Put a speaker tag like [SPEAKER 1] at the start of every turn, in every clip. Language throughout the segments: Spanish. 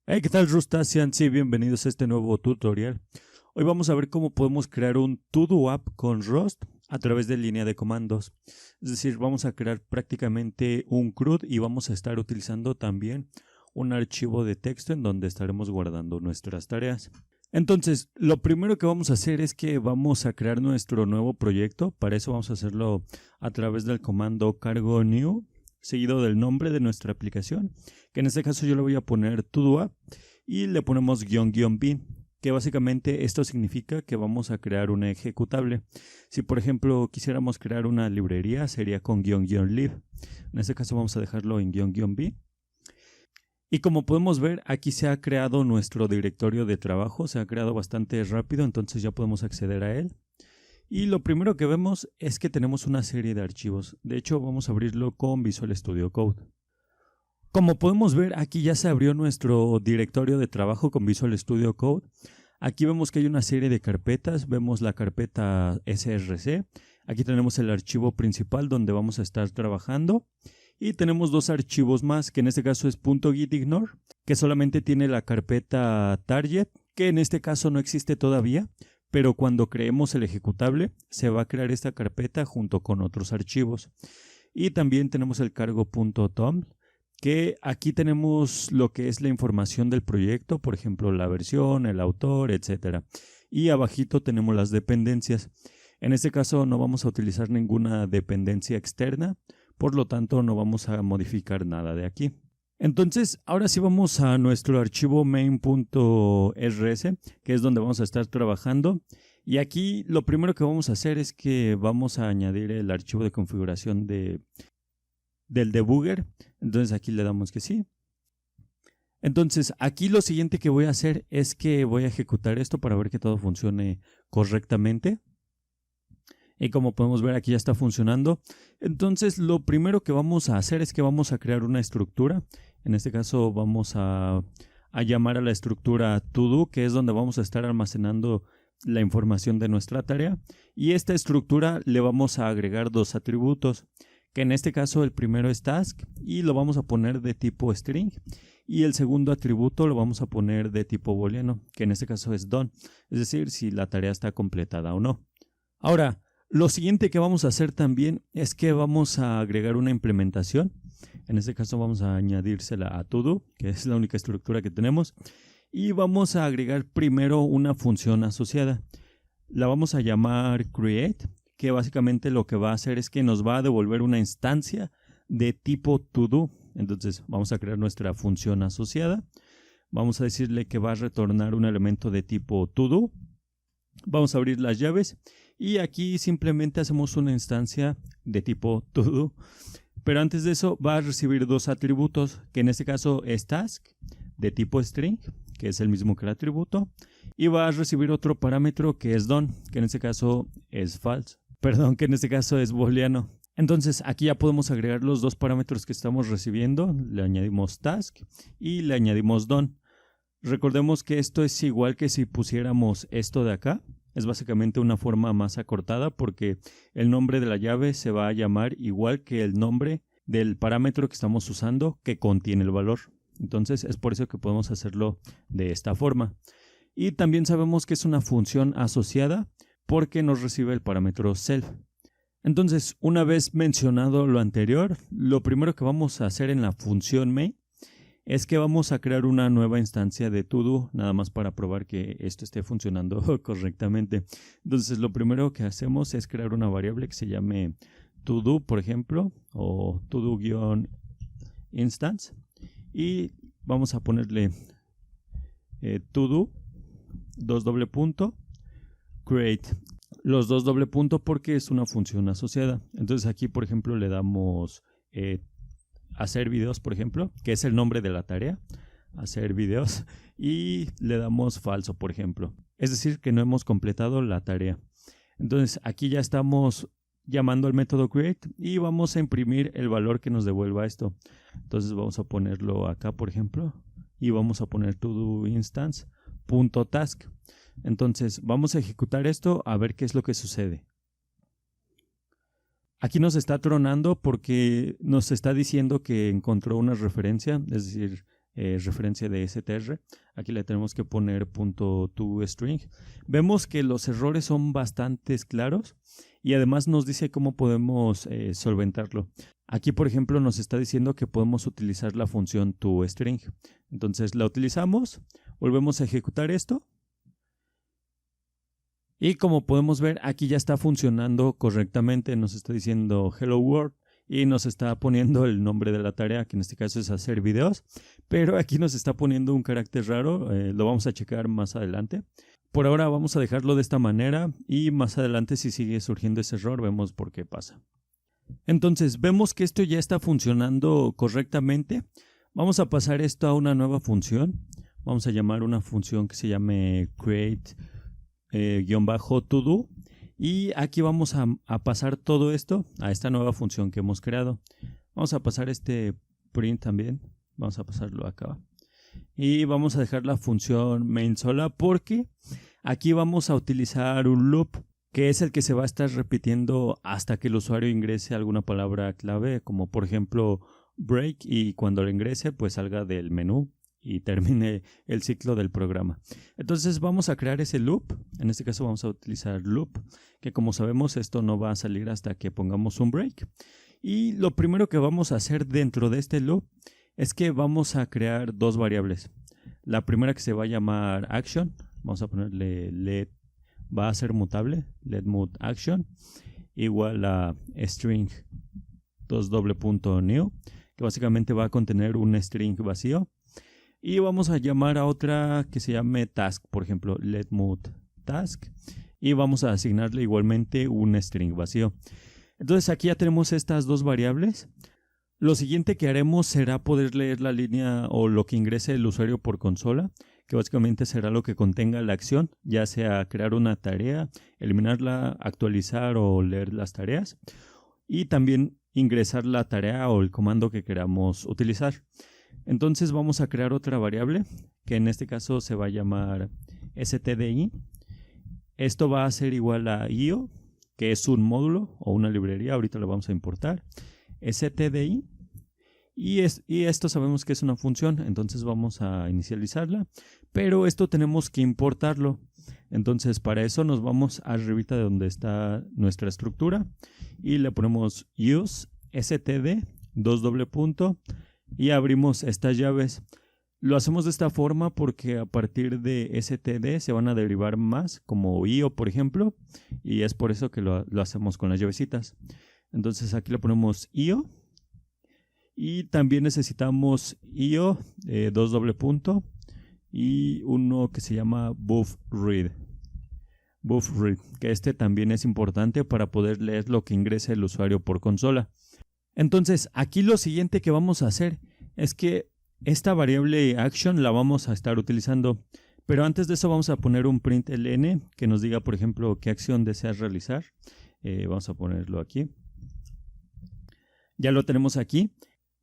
[SPEAKER 1] Hey, ¿qué tal, Rustacian? Sí, bienvenidos a este nuevo tutorial. Hoy vamos a ver cómo podemos crear un To-Do app con Rust a través de línea de comandos. Es decir, vamos a crear prácticamente un CRUD y vamos a estar utilizando también un archivo de texto en donde estaremos guardando nuestras tareas. Entonces, lo primero que vamos a hacer es que vamos a crear nuestro nuevo proyecto. Para eso vamos a hacerlo a través del comando cargo new, seguido del nombre de nuestra aplicación, que en este caso yo le voy a poner todo app y le ponemos --bin, que básicamente esto significa que vamos a crear una ejecutable. Si por ejemplo quisiéramos crear una librería sería con --lib. En este caso vamos a dejarlo en --bin. Y como podemos ver, aquí se ha creado nuestro directorio de trabajo, se ha creado bastante rápido, entonces ya podemos acceder a él. Y lo primero que vemos es que tenemos una serie de archivos. De hecho, vamos a abrirlo con Visual Studio Code. Como podemos ver, aquí ya se abrió nuestro directorio de trabajo con Visual Studio Code. Aquí vemos que hay una serie de carpetas. Vemos la carpeta src. Aquí tenemos el archivo principal donde vamos a estar trabajando. Y tenemos dos archivos más, que en este caso es .gitignore, que solamente tiene la carpeta target, que en este caso no existe todavía, pero cuando creemos el ejecutable se va a crear esta carpeta junto con otros archivos. Y también tenemos el cargo.tom, que aquí tenemos lo que es la información del proyecto, por ejemplo la versión, el autor, etc. Y abajito tenemos las dependencias. En este caso no vamos a utilizar ninguna dependencia externa, por lo tanto no vamos a modificar nada de aquí. Entonces, ahora sí vamos a nuestro archivo main.rs, que es donde vamos a estar trabajando. Y aquí lo primero que vamos a hacer es que vamos a añadir el archivo de configuración del debugger. Entonces aquí le damos que sí. Entonces aquí lo siguiente que voy a hacer es que voy a ejecutar esto para ver que todo funcione correctamente. Y como podemos ver, aquí ya está funcionando. Entonces lo primero que vamos a hacer es que vamos a crear una estructura. En este caso vamos a llamar a la estructura todo, que es donde vamos a estar almacenando la información de nuestra tarea. Y esta estructura le vamos a agregar dos atributos, que en este caso el primero es task y lo vamos a poner de tipo string. Y el segundo atributo lo vamos a poner de tipo booleano, que en este caso es done, es decir, si la tarea está completada o no. Ahora, lo siguiente que vamos a hacer también es que vamos a agregar una implementación. En este caso vamos a añadírsela a todo, que es la única estructura que tenemos. Y vamos a agregar primero una función asociada. La vamos a llamar create, que básicamente lo que va a hacer es que nos va a devolver una instancia de tipo todo. Entonces vamos a crear nuestra función asociada. Vamos a decirle que va a retornar un elemento de tipo todo. Vamos a abrir las llaves y aquí simplemente hacemos una instancia de tipo todo. Pero antes de eso va a recibir dos atributos, que en este caso es task de tipo string, que es el mismo que el atributo, y va a recibir otro parámetro que es done, que en este caso es false. Perdón, que en este caso es booleano. Entonces aquí ya podemos agregar los dos parámetros que estamos recibiendo. Le añadimos task y le añadimos done. Recordemos que esto es igual que si pusiéramos esto de acá. Es básicamente una forma más acortada porque el nombre de la llave se va a llamar igual que el nombre del parámetro que estamos usando que contiene el valor. Entonces es por eso que podemos hacerlo de esta forma. Y también sabemos que es una función asociada porque nos recibe el parámetro self. Entonces, una vez mencionado lo anterior, lo primero que vamos a hacer en la función main es que vamos a crear una nueva instancia de todo, nada más para probar que esto esté funcionando correctamente. Entonces lo primero que hacemos es crear una variable que se llame todo, por ejemplo, o todo-instance, y vamos a ponerle todo, create, los dos doble punto porque es una función asociada. Entonces aquí, por ejemplo, le damos hacer videos, por ejemplo, que es el nombre de la tarea, hacer videos, y le damos falso, por ejemplo. Es decir, que no hemos completado la tarea. Entonces aquí ya estamos llamando al método create y vamos a imprimir el valor que nos devuelva esto. Entonces vamos a ponerlo acá, por ejemplo, y vamos a poner todoinstance.task. Entonces vamos a ejecutar esto a ver qué es lo que sucede. Aquí nos está tronando porque nos está diciendo que encontró una referencia, es decir, referencia de str. Aquí le tenemos que poner .toString. Vemos que los errores son bastante claros y además nos dice cómo podemos solventarlo. Aquí, por ejemplo, nos está diciendo que podemos utilizar la función toString. Entonces la utilizamos, volvemos a ejecutar esto. Y como podemos ver, aquí ya está funcionando correctamente. Nos está diciendo Hello World y nos está poniendo el nombre de la tarea, que en este caso es hacer videos. Pero aquí nos está poniendo un carácter raro. Lo vamos a checar más adelante. Por ahora vamos a dejarlo de esta manera y más adelante, si sigue surgiendo ese error, vemos por qué pasa. Entonces vemos que esto ya está funcionando correctamente. Vamos a pasar esto a una nueva función. Vamos a llamar una función que se llame create _todo, y aquí vamos a pasar todo esto a esta nueva función que hemos creado. Vamos a pasar este print también, vamos a pasarlo acá y vamos a dejar la función main sola, porque aquí vamos a utilizar un loop que es el que se va a estar repitiendo hasta que el usuario ingrese alguna palabra clave, como por ejemplo break, y cuando lo ingrese pues salga del menú y termine el ciclo del programa. Entonces vamos a crear ese loop. En este caso vamos a utilizar loop, que como sabemos esto no va a salir hasta que pongamos un break. Y lo primero que vamos a hacer dentro de este loop es que vamos a crear dos variables. La primera, que se va a llamar action, vamos a ponerle let, va a ser mutable, letMutAction, igual a string $new, que básicamente va a contener un string vacío. Y vamos a llamar a otra que se llame task, por ejemplo, letMutTask, y vamos a asignarle igualmente un string vacío. Entonces aquí ya tenemos estas dos variables. Lo siguiente que haremos será poder leer la línea o lo que ingrese el usuario por consola, que básicamente será lo que contenga la acción, ya sea crear una tarea, eliminarla, actualizar o leer las tareas, y también ingresar la tarea o el comando que queramos utilizar. Entonces vamos a crear otra variable, que en este caso se va a llamar stdi. Esto va a ser igual a io, que es un módulo o una librería, ahorita lo vamos a importar, stdi, y esto sabemos que es una función, entonces vamos a inicializarla, pero esto tenemos que importarlo. Entonces para eso nos vamos arribita de donde está nuestra estructura y le ponemos use std y abrimos estas llaves. Lo hacemos de esta forma porque a partir de std se van a derivar más, como io por ejemplo, y es por eso que lo hacemos con las llavecitas. Entonces aquí le ponemos io y también necesitamos io y uno que se llama buffRead, que este también es importante para poder leer lo que ingrese el usuario por consola. Entonces aquí lo siguiente que vamos a hacer es que esta variable action la vamos a estar utilizando, pero antes de eso vamos a poner un println que nos diga, por ejemplo, qué acción deseas realizar. Vamos a ponerlo aquí. Ya lo tenemos aquí.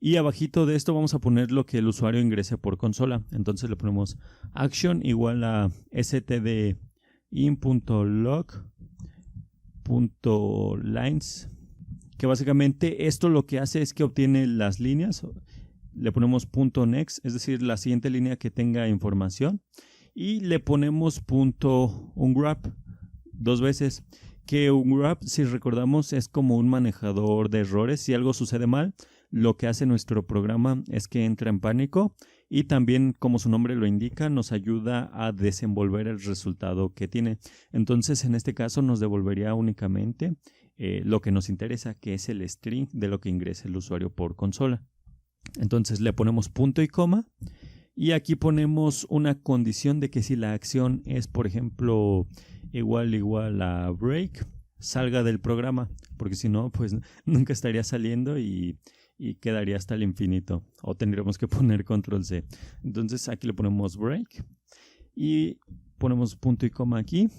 [SPEAKER 1] Y abajito de esto vamos a poner lo que el usuario ingrese por consola. Entonces le ponemos action igual a stdin.log.lines, que básicamente esto lo que hace es que obtiene las líneas. Le ponemos .next, es decir, la siguiente línea que tenga información, y le ponemos .unwrap dos veces, que unwrap, si recordamos, es como un manejador de errores. Si algo sucede mal, lo que hace nuestro programa es que entra en pánico y también, como su nombre lo indica, nos ayuda a desenvolver el resultado que tiene. Entonces, en este caso nos devolvería únicamente lo que nos interesa, que es el string de lo que ingresa el usuario por consola. Entonces le ponemos punto y coma y aquí ponemos una condición de que si la acción es, por ejemplo, igual a break, salga del programa, porque si no, pues nunca estaría saliendo y quedaría hasta el infinito, o tendríamos que poner control C. Entonces aquí le ponemos break y ponemos punto y coma aquí,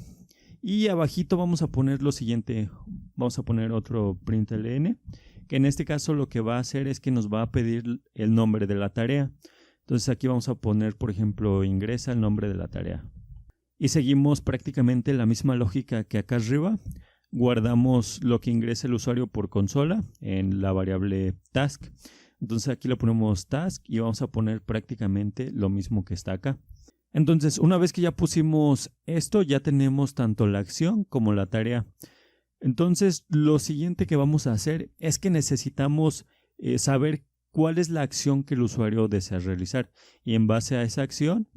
[SPEAKER 1] y abajito vamos a poner lo siguiente, vamos a poner otro println, que en este caso lo que va a hacer es que nos va a pedir el nombre de la tarea. Entonces aquí vamos a poner, por ejemplo, ingresa el nombre de la tarea. Y seguimos prácticamente la misma lógica que acá arriba. Guardamos lo que ingresa el usuario por consola en la variable task. Entonces aquí le ponemos task y vamos a poner prácticamente lo mismo que está acá. Entonces, una vez que ya pusimos esto, ya tenemos tanto la acción como la tarea. Entonces, lo siguiente que vamos a hacer es que necesitamos saber cuál es la acción que el usuario desea realizar. Y en base a esa acción,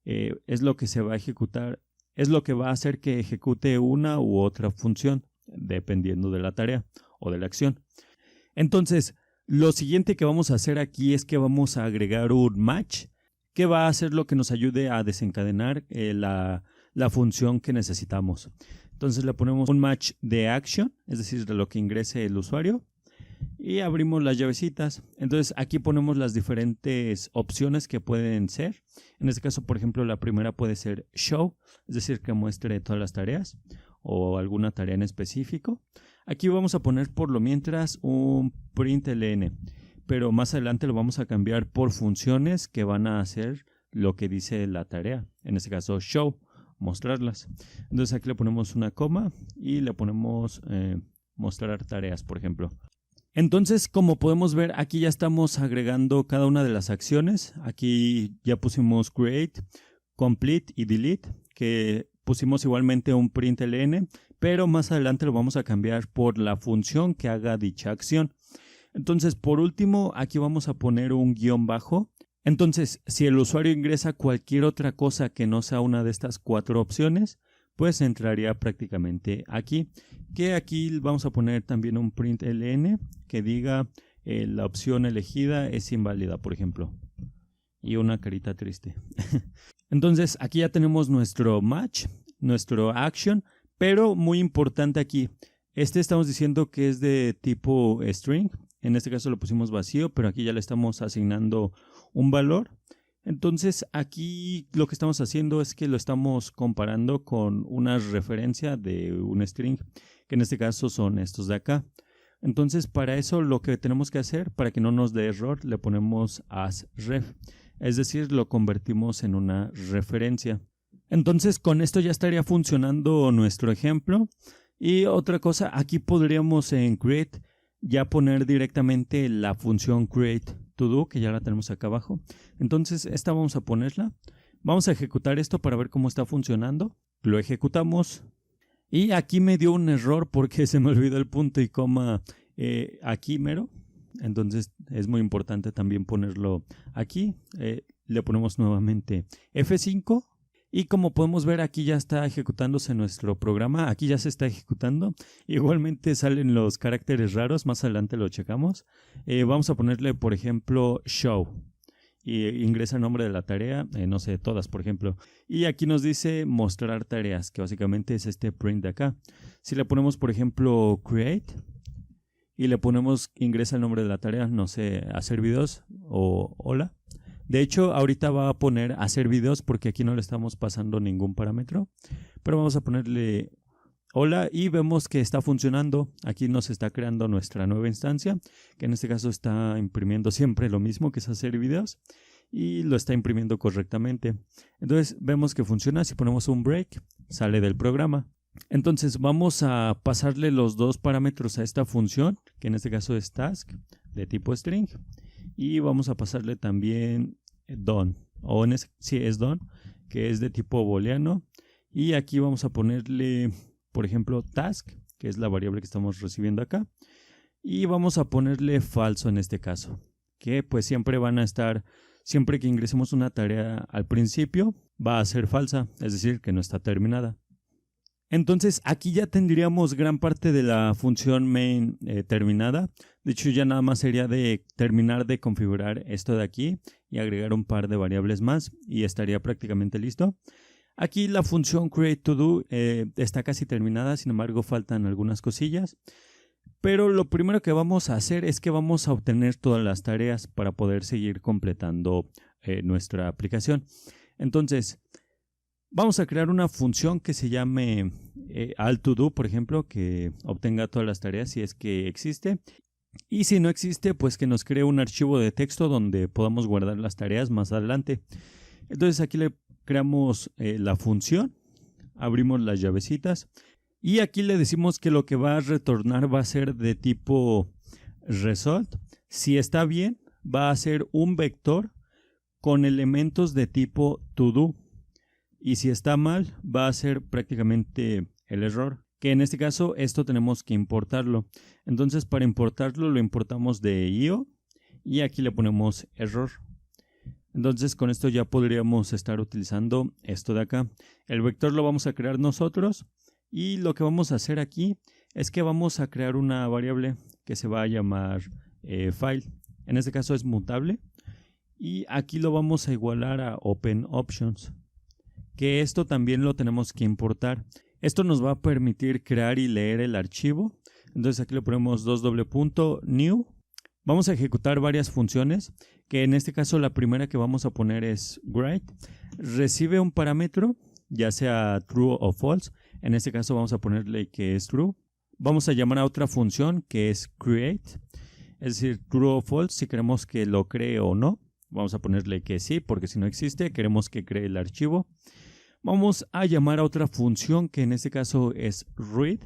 [SPEAKER 1] es lo que se va a ejecutar, es lo que va a hacer que ejecute una u otra función, dependiendo de la tarea o de la acción. Entonces, lo siguiente que vamos a hacer aquí es que vamos a agregar un match, que va a ser lo que nos ayude a desencadenar la función que necesitamos. Entonces le ponemos un match de action, es decir, de lo que ingrese el usuario, y abrimos las llavecitas. Entonces aquí ponemos las diferentes opciones que pueden ser. En este caso, por ejemplo, la primera puede ser show, es decir, que muestre todas las tareas o alguna tarea en específico. Aquí vamos a poner por lo mientras un println, pero más adelante lo vamos a cambiar por funciones que van a hacer lo que dice la tarea. En este caso, show, mostrarlas. Entonces aquí le ponemos una coma y le ponemos mostrar tareas, por ejemplo. Entonces, como podemos ver, aquí ya estamos agregando cada una de las acciones. Aquí ya pusimos create, complete y delete, que pusimos igualmente un println, pero más adelante lo vamos a cambiar por la función que haga dicha acción. Entonces, por último, aquí vamos a poner un guión bajo. Entonces, si el usuario ingresa cualquier otra cosa que no sea una de estas 4 opciones, pues entraría prácticamente aquí. Que aquí vamos a poner también un println que diga la opción elegida es inválida, por ejemplo. Y una carita triste. Entonces, aquí ya tenemos nuestro match, nuestro action, pero muy importante aquí. Estamos diciendo que es de tipo string. En este caso lo pusimos vacío, pero aquí ya le estamos asignando un valor. Entonces aquí lo que estamos haciendo es que lo estamos comparando con una referencia de un string, que en este caso son estos de acá. Entonces para eso lo que tenemos que hacer, para que no nos dé error, le ponemos as ref, es decir, lo convertimos en una referencia. Entonces con esto ya estaría funcionando nuestro ejemplo. Y otra cosa, aquí podríamos en create ya poner directamente la función create to do, que ya la tenemos acá abajo. Entonces esta vamos a ponerla. Vamos a ejecutar esto para ver cómo está funcionando. Lo ejecutamos. Y aquí me dio un error porque se me olvidó el punto y coma aquí mero. Entonces es muy importante también ponerlo aquí. Le ponemos nuevamente F5. Y como podemos ver, aquí ya está ejecutándose nuestro programa. Aquí ya se está ejecutando. Igualmente salen los caracteres raros. Más adelante lo checamos. Vamos a ponerle, por ejemplo, show. Y ingresa el nombre de la tarea. No sé, todas, por ejemplo. Y aquí nos dice mostrar tareas, que básicamente es este print de acá. Si le ponemos, por ejemplo, create. Y le ponemos ingresa el nombre de la tarea. No sé, hacer videos o hola. De hecho, ahorita va a poner hacer videos porque aquí no le estamos pasando ningún parámetro. Pero vamos a ponerle hola y vemos que está funcionando. Aquí nos está creando nuestra nueva instancia, que en este caso está imprimiendo siempre lo mismo, que es hacer videos. Y lo está imprimiendo correctamente. Entonces vemos que funciona. Si ponemos un break, sale del programa. Entonces vamos a pasarle los dos parámetros a esta función, que en este caso es task, de tipo string. Y vamos a pasarle también done, o sí es done, que es de tipo booleano. Y aquí vamos a ponerle, por ejemplo, task, que es la variable que estamos recibiendo acá. Y vamos a ponerle falso en este caso, que pues siempre van a estar, siempre que ingresemos una tarea al principio, va a ser falsa, es decir, que no está terminada. Entonces aquí ya tendríamos gran parte de la función main terminada. De hecho ya nada más sería de terminar de configurar esto de aquí y agregar un par de variables más y estaría prácticamente listo. Aquí la función createToDo está casi terminada, sin embargo faltan algunas cosillas. Pero lo primero que vamos a hacer es que vamos a obtener todas las tareas para poder seguir completando nuestra aplicación. Entonces vamos a crear una función que se llame allToDo, por ejemplo, que obtenga todas las tareas si es que existe. Y si no existe, pues que nos cree un archivo de texto donde podamos guardar las tareas más adelante. Entonces aquí le creamos la función, abrimos las llavecitas y aquí le decimos que lo que va a retornar va a ser de tipo result. Si está bien, va a ser un vector con elementos de tipo todo. Y si está mal, va a ser prácticamente el error, que en este caso esto tenemos que importarlo. Entonces para importarlo lo importamos de IO y aquí le ponemos error. Entonces con esto ya podríamos estar utilizando esto de acá. El vector lo vamos a crear nosotros y lo que vamos a hacer aquí es que vamos a crear una variable que se va a llamar file. En este caso es mutable y aquí lo vamos a igualar a OpenOptions, que esto también lo tenemos que importar. Esto nos va a permitir crear y leer el archivo. Entonces aquí le ponemos $new. Vamos a ejecutar varias funciones, que en este caso la primera que vamos a poner es write. Recibe un parámetro, ya sea true o false. En este caso vamos a ponerle que es true. Vamos a llamar a otra función que es create, es decir, true o false si queremos que lo cree o no. Vamos a ponerle que sí, porque si no existe, queremos que cree el archivo. Vamos a llamar a otra función que en este caso es read.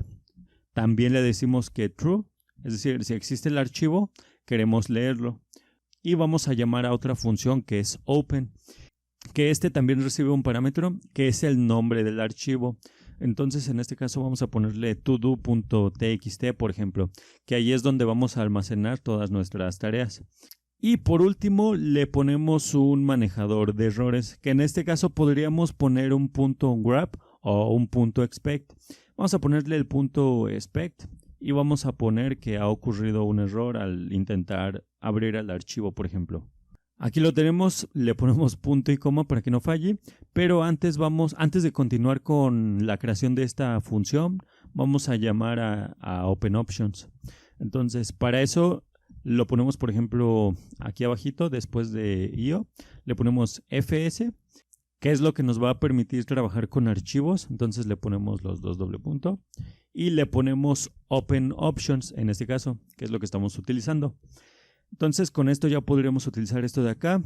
[SPEAKER 1] También le decimos que true, es decir, si existe el archivo, queremos leerlo. Y vamos a llamar a otra función que es open, que este también recibe un parámetro que es el nombre del archivo. Entonces en este caso vamos a ponerle todo.txt, por ejemplo, que ahí es donde vamos a almacenar todas nuestras tareas. Y por último le ponemos un manejador de errores, que en este caso podríamos poner un punto grab o un punto expect. Vamos a ponerle el punto expect y vamos a poner que ha ocurrido un error al intentar abrir el archivo, por ejemplo. Aquí lo tenemos, le ponemos punto y coma para que no falle, pero antes de continuar con la creación de esta función, vamos a llamar a OpenOptions. Entonces, para eso lo ponemos, por ejemplo, aquí abajito, después de IO, le ponemos FS, que es lo que nos va a permitir trabajar con archivos. Entonces le ponemos los dos doble punto y le ponemos OpenOptions en este caso, que es lo que estamos utilizando. Entonces con esto ya podríamos utilizar esto de acá.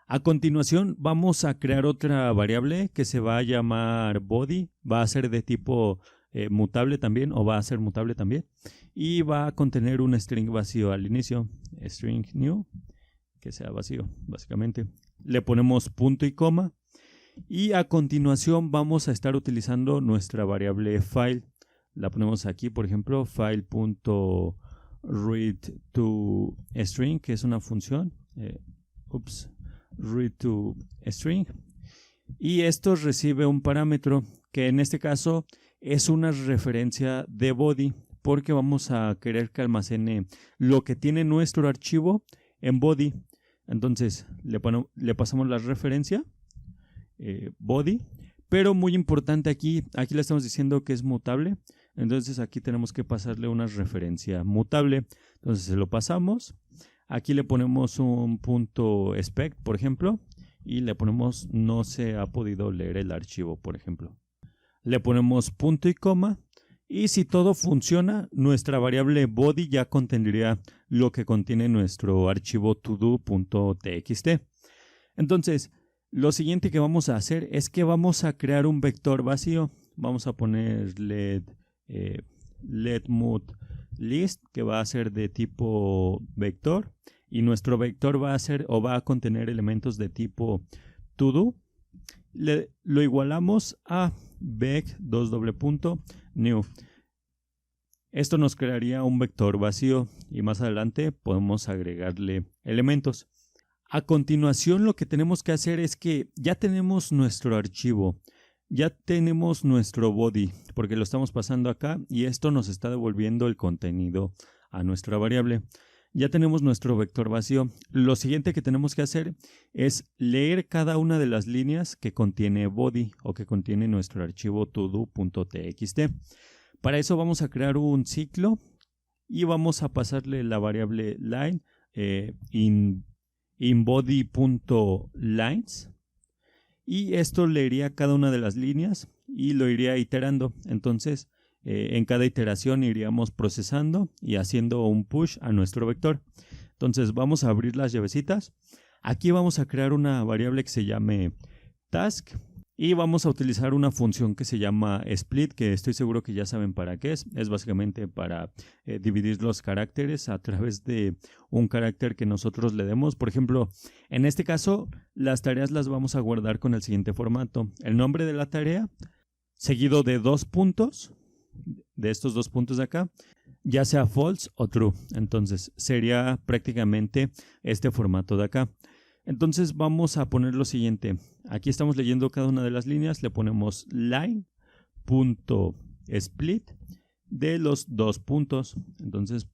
[SPEAKER 1] A continuación vamos a crear otra variable que se va a llamar body, va a ser de tipo mutable también, o va a ser mutable también, y va a contener un string vacío al inicio, string new, que sea vacío básicamente. Le ponemos punto y coma y a continuación vamos a estar utilizando nuestra variable file. La ponemos aquí, por ejemplo, file.readToString, que es una función, readToString, y esto recibe un parámetro que en este caso es una referencia de body, porque vamos a querer que almacene lo que tiene nuestro archivo en body. Entonces le pasamos la referencia body, pero muy importante aquí le estamos diciendo que es mutable. Entonces aquí tenemos que pasarle una referencia mutable. Entonces se lo pasamos. Aquí le ponemos un punto expect, por ejemplo, y le ponemos no se ha podido leer el archivo, por ejemplo. Le ponemos punto y coma y si todo funciona, nuestra variable body ya contendría lo que contiene nuestro archivo todo.txt. Entonces, lo siguiente que vamos a hacer es que vamos a crear un vector vacío. Vamos a ponerle letModList, que va a ser de tipo vector, y nuestro vector va a contener elementos de tipo todo. Lo igualamos a vec2.new. Esto nos crearía un vector vacío y más adelante podemos agregarle elementos. A continuación lo que tenemos que hacer es que ya tenemos nuestro archivo, ya tenemos nuestro body, porque lo estamos pasando acá y esto nos está devolviendo el contenido a nuestra variable. Ya tenemos nuestro vector vacío. Lo siguiente que tenemos que hacer es leer cada una de las líneas que contiene body o que contiene nuestro archivo todo.txt. Para eso vamos a crear un ciclo y vamos a pasarle la variable line in body.lines, y esto leería cada una de las líneas y lo iría iterando. Entonces en cada iteración iríamos procesando y haciendo un push a nuestro vector. Entonces vamos a abrir las llavecitas. Aquí vamos a crear una variable que se llame task Y vamos a utilizar una función que se llama split, que estoy seguro que ya saben para qué es. Es básicamente para dividir los caracteres a través de un carácter que nosotros le demos. Por ejemplo, en este caso, las tareas las vamos a guardar con el siguiente formato. El nombre de la tarea, seguido de 2 puntos, de estos 2 puntos de acá, ya sea false o true. Entonces, sería prácticamente este formato de acá. Entonces vamos a poner lo siguiente. Aquí estamos leyendo cada una de las líneas. Le ponemos line.split de los 2 puntos. Entonces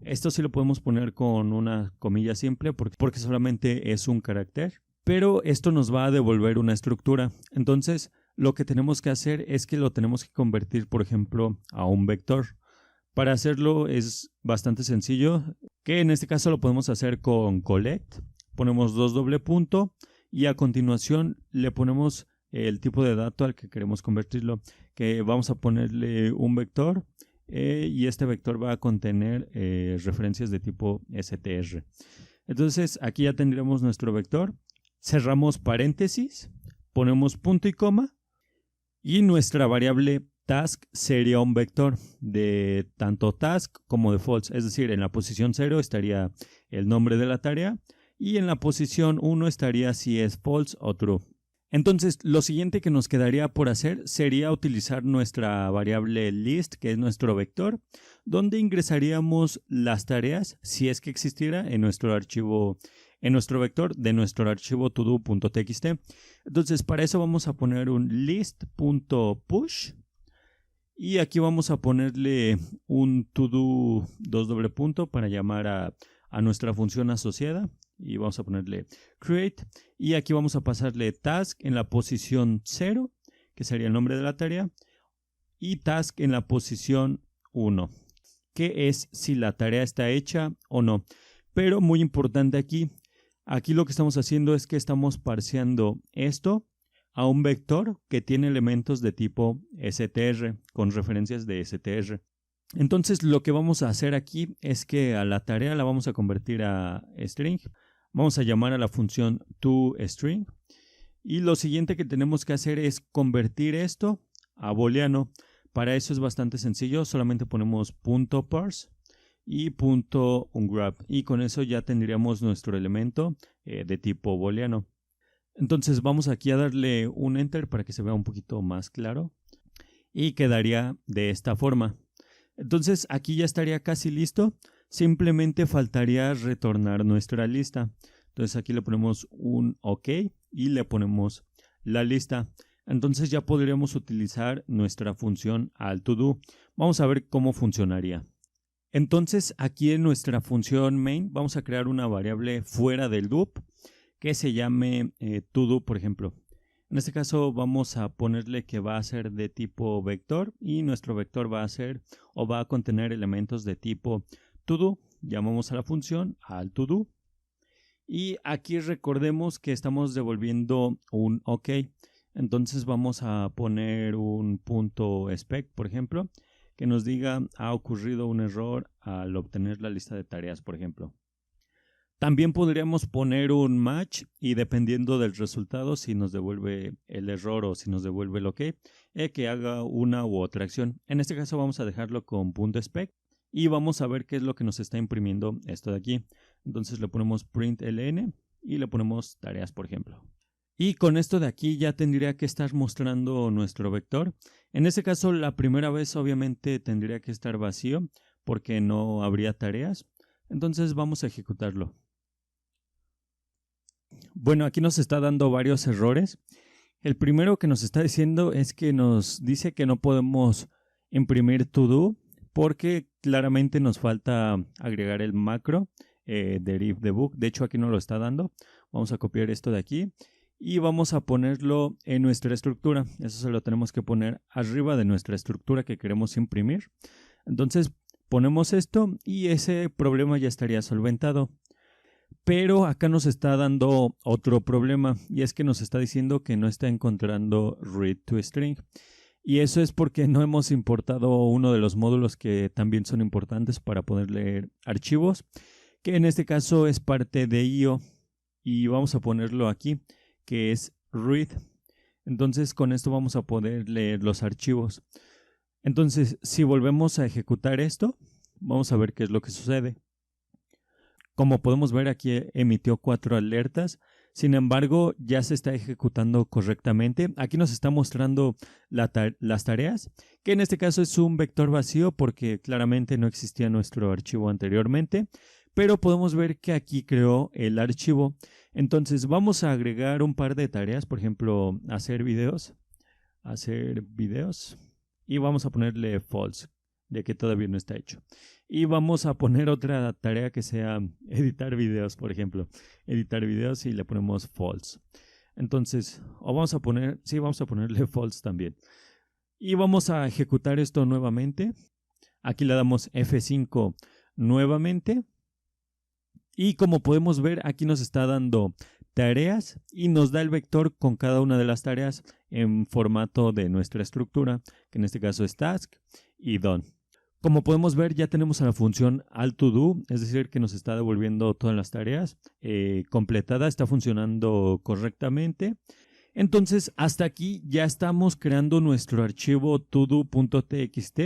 [SPEAKER 1] esto sí lo podemos poner con una comilla simple porque solamente es un carácter. Pero esto nos va a devolver una estructura. Entonces lo que tenemos que hacer es que lo tenemos que convertir, por ejemplo, a un vector. Para hacerlo es bastante sencillo, que en este caso lo podemos hacer con collect. Ponemos 2 doble punto y a continuación le ponemos el tipo de dato al que queremos convertirlo, que vamos a ponerle un vector y este vector va a contener referencias de tipo str. Entonces aquí ya tendremos nuestro vector, cerramos paréntesis, ponemos punto y coma y nuestra variable task sería un vector de tanto task como de false, es decir, en la posición 0 estaría el nombre de la tarea y en la posición 1 estaría si es false o true. Entonces, lo siguiente que nos quedaría por hacer sería utilizar nuestra variable list, que es nuestro vector, donde ingresaríamos las tareas, si es que existiera, en nuestro archivo, en nuestro vector de nuestro archivo todo.txt. Entonces, para eso vamos a poner un list.push y aquí vamos a ponerle un todo 2 doble punto para llamar a nuestra función asociada. Y vamos a ponerle create y aquí vamos a pasarle task en la posición 0, que sería el nombre de la tarea, y task en la posición 1, que es si la tarea está hecha o no. Pero muy importante aquí lo que estamos haciendo es que estamos parseando esto a un vector que tiene elementos de tipo str, con referencias de str. Entonces lo que vamos a hacer aquí es que a la tarea la vamos a convertir a string. Vamos a llamar a la función toString y lo siguiente que tenemos que hacer es convertir esto a booleano. Para eso es bastante sencillo, solamente ponemos .parse y .unwrap y con eso ya tendríamos nuestro elemento de tipo booleano. Entonces vamos aquí a darle un enter para que se vea un poquito más claro y quedaría de esta forma. Entonces aquí ya estaría casi listo. Simplemente faltaría retornar nuestra lista. Entonces aquí le ponemos un OK y le ponemos la lista. Entonces ya podríamos utilizar nuestra función al todo. Vamos a ver cómo funcionaría. Entonces aquí en nuestra función main vamos a crear una variable fuera del loop que se llame todo, por ejemplo. En este caso vamos a ponerle que va a ser de tipo vector y nuestro vector va a ser o va a contener elementos de tipo todo. Llamamos a la función al todo y aquí recordemos que estamos devolviendo un OK. Entonces vamos a poner un .spec, por ejemplo, que nos diga ha ocurrido un error al obtener la lista de tareas, por ejemplo. También podríamos poner un match y dependiendo del resultado, si nos devuelve el error o si nos devuelve el OK, que haga una u otra acción. En este caso vamos a dejarlo con .spec y vamos a ver qué es lo que nos está imprimiendo esto de aquí. Entonces le ponemos println y le ponemos tareas, por ejemplo. Y con esto de aquí ya tendría que estar mostrando nuestro vector. En este caso la primera vez obviamente tendría que estar vacío porque no habría tareas. Entonces vamos a ejecutarlo. Bueno, aquí nos está dando varios errores. El primero que nos está diciendo es que nos dice que no podemos imprimir todo porque claramente nos falta agregar el macro deriv debug. De hecho aquí no lo está dando. Vamos a copiar esto de aquí y vamos a ponerlo en nuestra estructura. Eso se lo tenemos que poner arriba de nuestra estructura que queremos imprimir. Entonces ponemos esto y ese problema ya estaría solventado. Pero acá nos está dando otro problema y es que nos está diciendo que no está encontrando read2string. Y eso es porque no hemos importado uno de los módulos que también son importantes para poder leer archivos, que en este caso es parte de IO y vamos a ponerlo aquí, que es read. Entonces con esto vamos a poder leer los archivos. Entonces si volvemos a ejecutar esto, vamos a ver qué es lo que sucede. Como podemos ver, aquí emitió 4 alertas. Sin embargo, ya se está ejecutando correctamente. Aquí nos está mostrando las tareas, que en este caso es un vector vacío porque claramente no existía nuestro archivo anteriormente. Pero podemos ver que aquí creó el archivo. Entonces vamos a agregar un par de tareas, por ejemplo, hacer videos. Y vamos a ponerle false, de que todavía no está hecho. Y vamos a poner otra tarea que sea editar videos, por ejemplo. Editar videos y le ponemos false. Entonces, vamos a ponerle false también. Y vamos a ejecutar esto nuevamente. Aquí le damos F5 nuevamente. Y como podemos ver, aquí nos está dando tareas y nos da el vector con cada una de las tareas en formato de nuestra estructura, que en este caso es task y done. Como podemos ver, ya tenemos a la función all_to_do, es decir, que nos está devolviendo todas las tareas completadas, está funcionando correctamente. Entonces, hasta aquí ya estamos creando nuestro archivo todo.txt,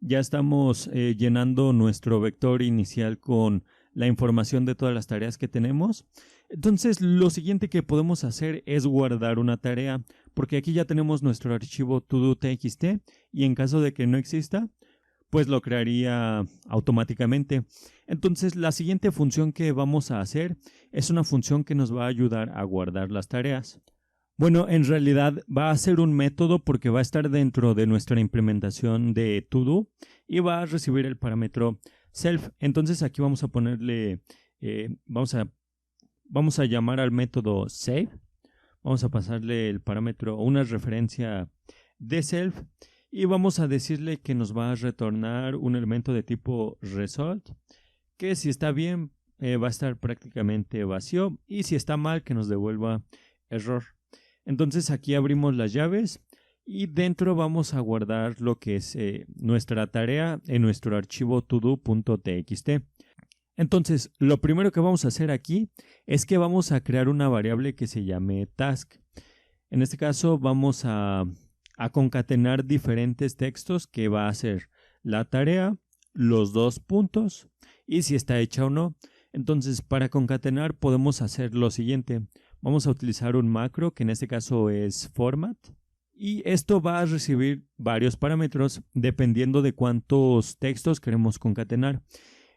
[SPEAKER 1] ya estamos llenando nuestro vector inicial con la información de todas las tareas que tenemos. Entonces, lo siguiente que podemos hacer es guardar una tarea, porque aquí ya tenemos nuestro archivo todo.txt y en caso de que no exista, pues lo crearía automáticamente. Entonces la siguiente función que vamos a hacer es una función que nos va a ayudar a guardar las tareas. Bueno, en realidad va a ser un método porque va a estar dentro de nuestra implementación de todo y va a recibir el parámetro self. Entonces aquí vamos a ponerle, vamos a llamar al método save. Vamos a pasarle el parámetro, una referencia de self. Y vamos a decirle que nos va a retornar un elemento de tipo result, que si está bien va a estar prácticamente vacío y si está mal que nos devuelva error. Entonces aquí abrimos las llaves y dentro vamos a guardar lo que es nuestra tarea en nuestro archivo todo.txt. Entonces lo primero que vamos a hacer aquí es que vamos a crear una variable que se llame task. En este caso vamos a concatenar diferentes textos que va a ser la tarea, los 2 puntos y si está hecha o no. Entonces para concatenar podemos hacer lo siguiente. Vamos a utilizar un macro que en este caso es format y esto va a recibir varios parámetros dependiendo de cuántos textos queremos concatenar.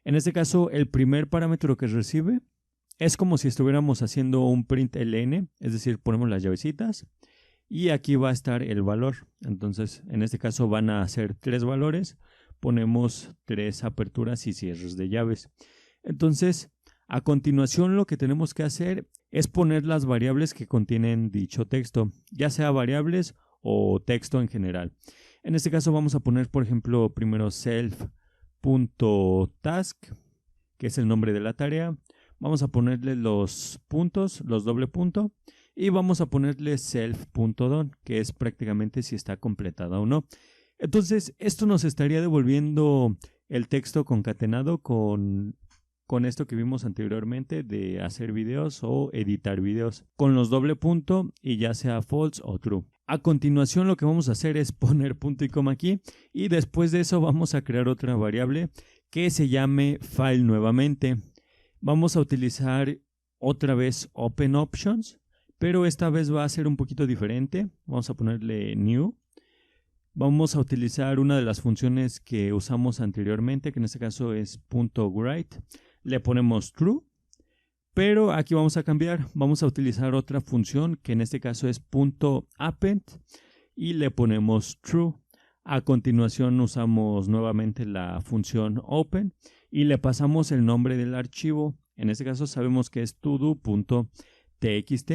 [SPEAKER 1] En este caso el primer parámetro que recibe es como si estuviéramos haciendo un println, es decir, ponemos las llavecitas. Y aquí va a estar el valor. Entonces, en este caso van a ser 3 valores. Ponemos 3 aperturas y cierres de llaves. Entonces, a continuación lo que tenemos que hacer es poner las variables que contienen dicho texto, ya sea variables o texto en general. En este caso vamos a poner, por ejemplo, primero self.task, que es el nombre de la tarea. Vamos a ponerle los puntos, los doble punto. Y vamos a ponerle self.done, que es prácticamente si está completada o no. Entonces, esto nos estaría devolviendo el texto concatenado con esto que vimos anteriormente de hacer videos o editar videos, con los doble punto y ya sea false o true. A continuación lo que vamos a hacer es poner punto y coma aquí y después de eso vamos a crear otra variable que se llame file nuevamente. Vamos a utilizar otra vez open options, pero esta vez va a ser un poquito diferente. Vamos a ponerle new. Vamos a utilizar una de las funciones que usamos anteriormente, que en este caso es .write. Le ponemos true, pero aquí vamos a cambiar. Vamos a utilizar otra función que en este caso es .append y le ponemos true. A continuación usamos nuevamente la función open y le pasamos el nombre del archivo. En este caso sabemos que es todo.txt.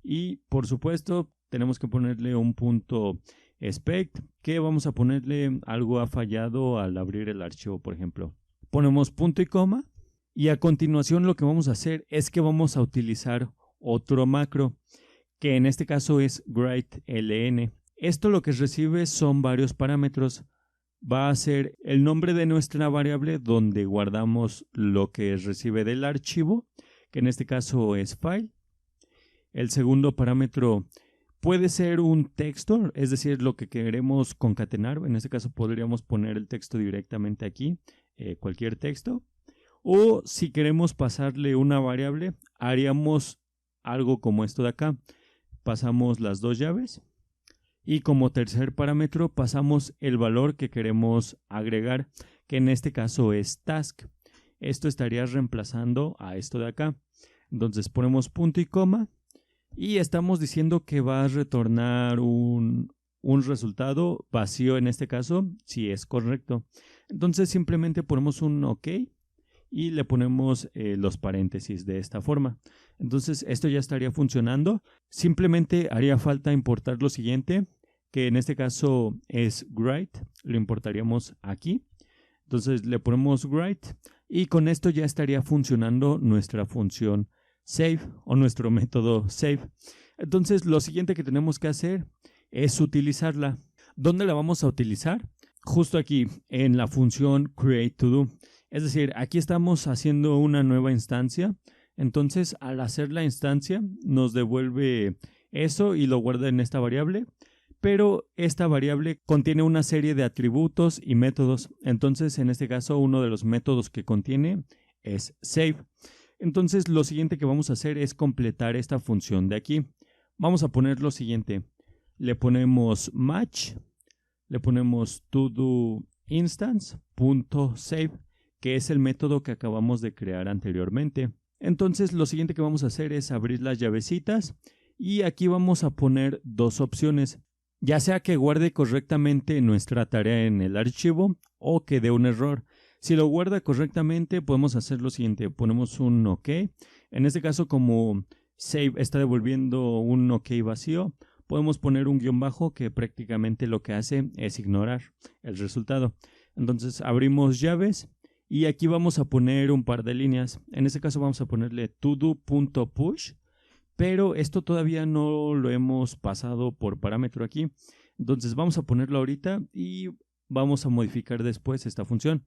[SPEAKER 1] Y por supuesto tenemos que ponerle un punto expect, que vamos a ponerle algo ha fallado al abrir el archivo, por ejemplo. Ponemos punto y coma y a continuación lo que vamos a hacer es que vamos a utilizar otro macro, que en este caso es write_ln. Esto lo que recibe son varios parámetros. Va a ser el nombre de nuestra variable donde guardamos lo que recibe del archivo, que en este caso es file. El segundo parámetro Puede ser un texto, es decir, lo que queremos concatenar. En este caso podríamos poner el texto directamente aquí, cualquier texto. O si queremos pasarle una variable, haríamos algo como esto de acá. Pasamos las dos llaves y como tercer parámetro pasamos el valor que queremos agregar, que en este caso es task. Esto estaría reemplazando a esto de acá. Entonces ponemos punto y coma y estamos diciendo que va a retornar un resultado vacío en este caso, si es correcto. Entonces simplemente ponemos un OK y le ponemos los paréntesis de esta forma. Entonces esto ya estaría funcionando. Simplemente haría falta importar lo siguiente, que en este caso es write. Lo importaríamos aquí. Entonces le ponemos write y con esto ya estaría funcionando nuestra función save o nuestro método save. Entonces lo siguiente que tenemos que hacer es utilizarla. ¿Dónde la vamos a utilizar? Justo aquí en la función createToDo. Es decir, aquí estamos haciendo una nueva instancia. Entonces al hacer la instancia nos devuelve eso y lo guarda en esta variable. Pero esta variable contiene una serie de atributos y métodos. Entonces en este caso uno de los métodos que contiene es save. Entonces lo siguiente que vamos a hacer es completar esta función de aquí. Vamos a poner lo siguiente. Le ponemos match, le ponemos todoInstance.save, que es el método que acabamos de crear anteriormente. Entonces lo siguiente que vamos a hacer es abrir las llavecitas y aquí vamos a poner dos opciones. Ya sea que guarde correctamente nuestra tarea en el archivo o que dé un error. Si lo guarda correctamente, podemos hacer lo siguiente. Ponemos un OK. En este caso, como save está devolviendo un OK vacío, podemos poner un guión bajo que prácticamente lo que hace es ignorar el resultado. Entonces abrimos llaves y aquí vamos a poner un par de líneas. En este caso vamos a ponerle todo.push. Pero esto todavía no lo hemos pasado por parámetro aquí. Entonces vamos a ponerlo ahorita y vamos a modificar después esta función.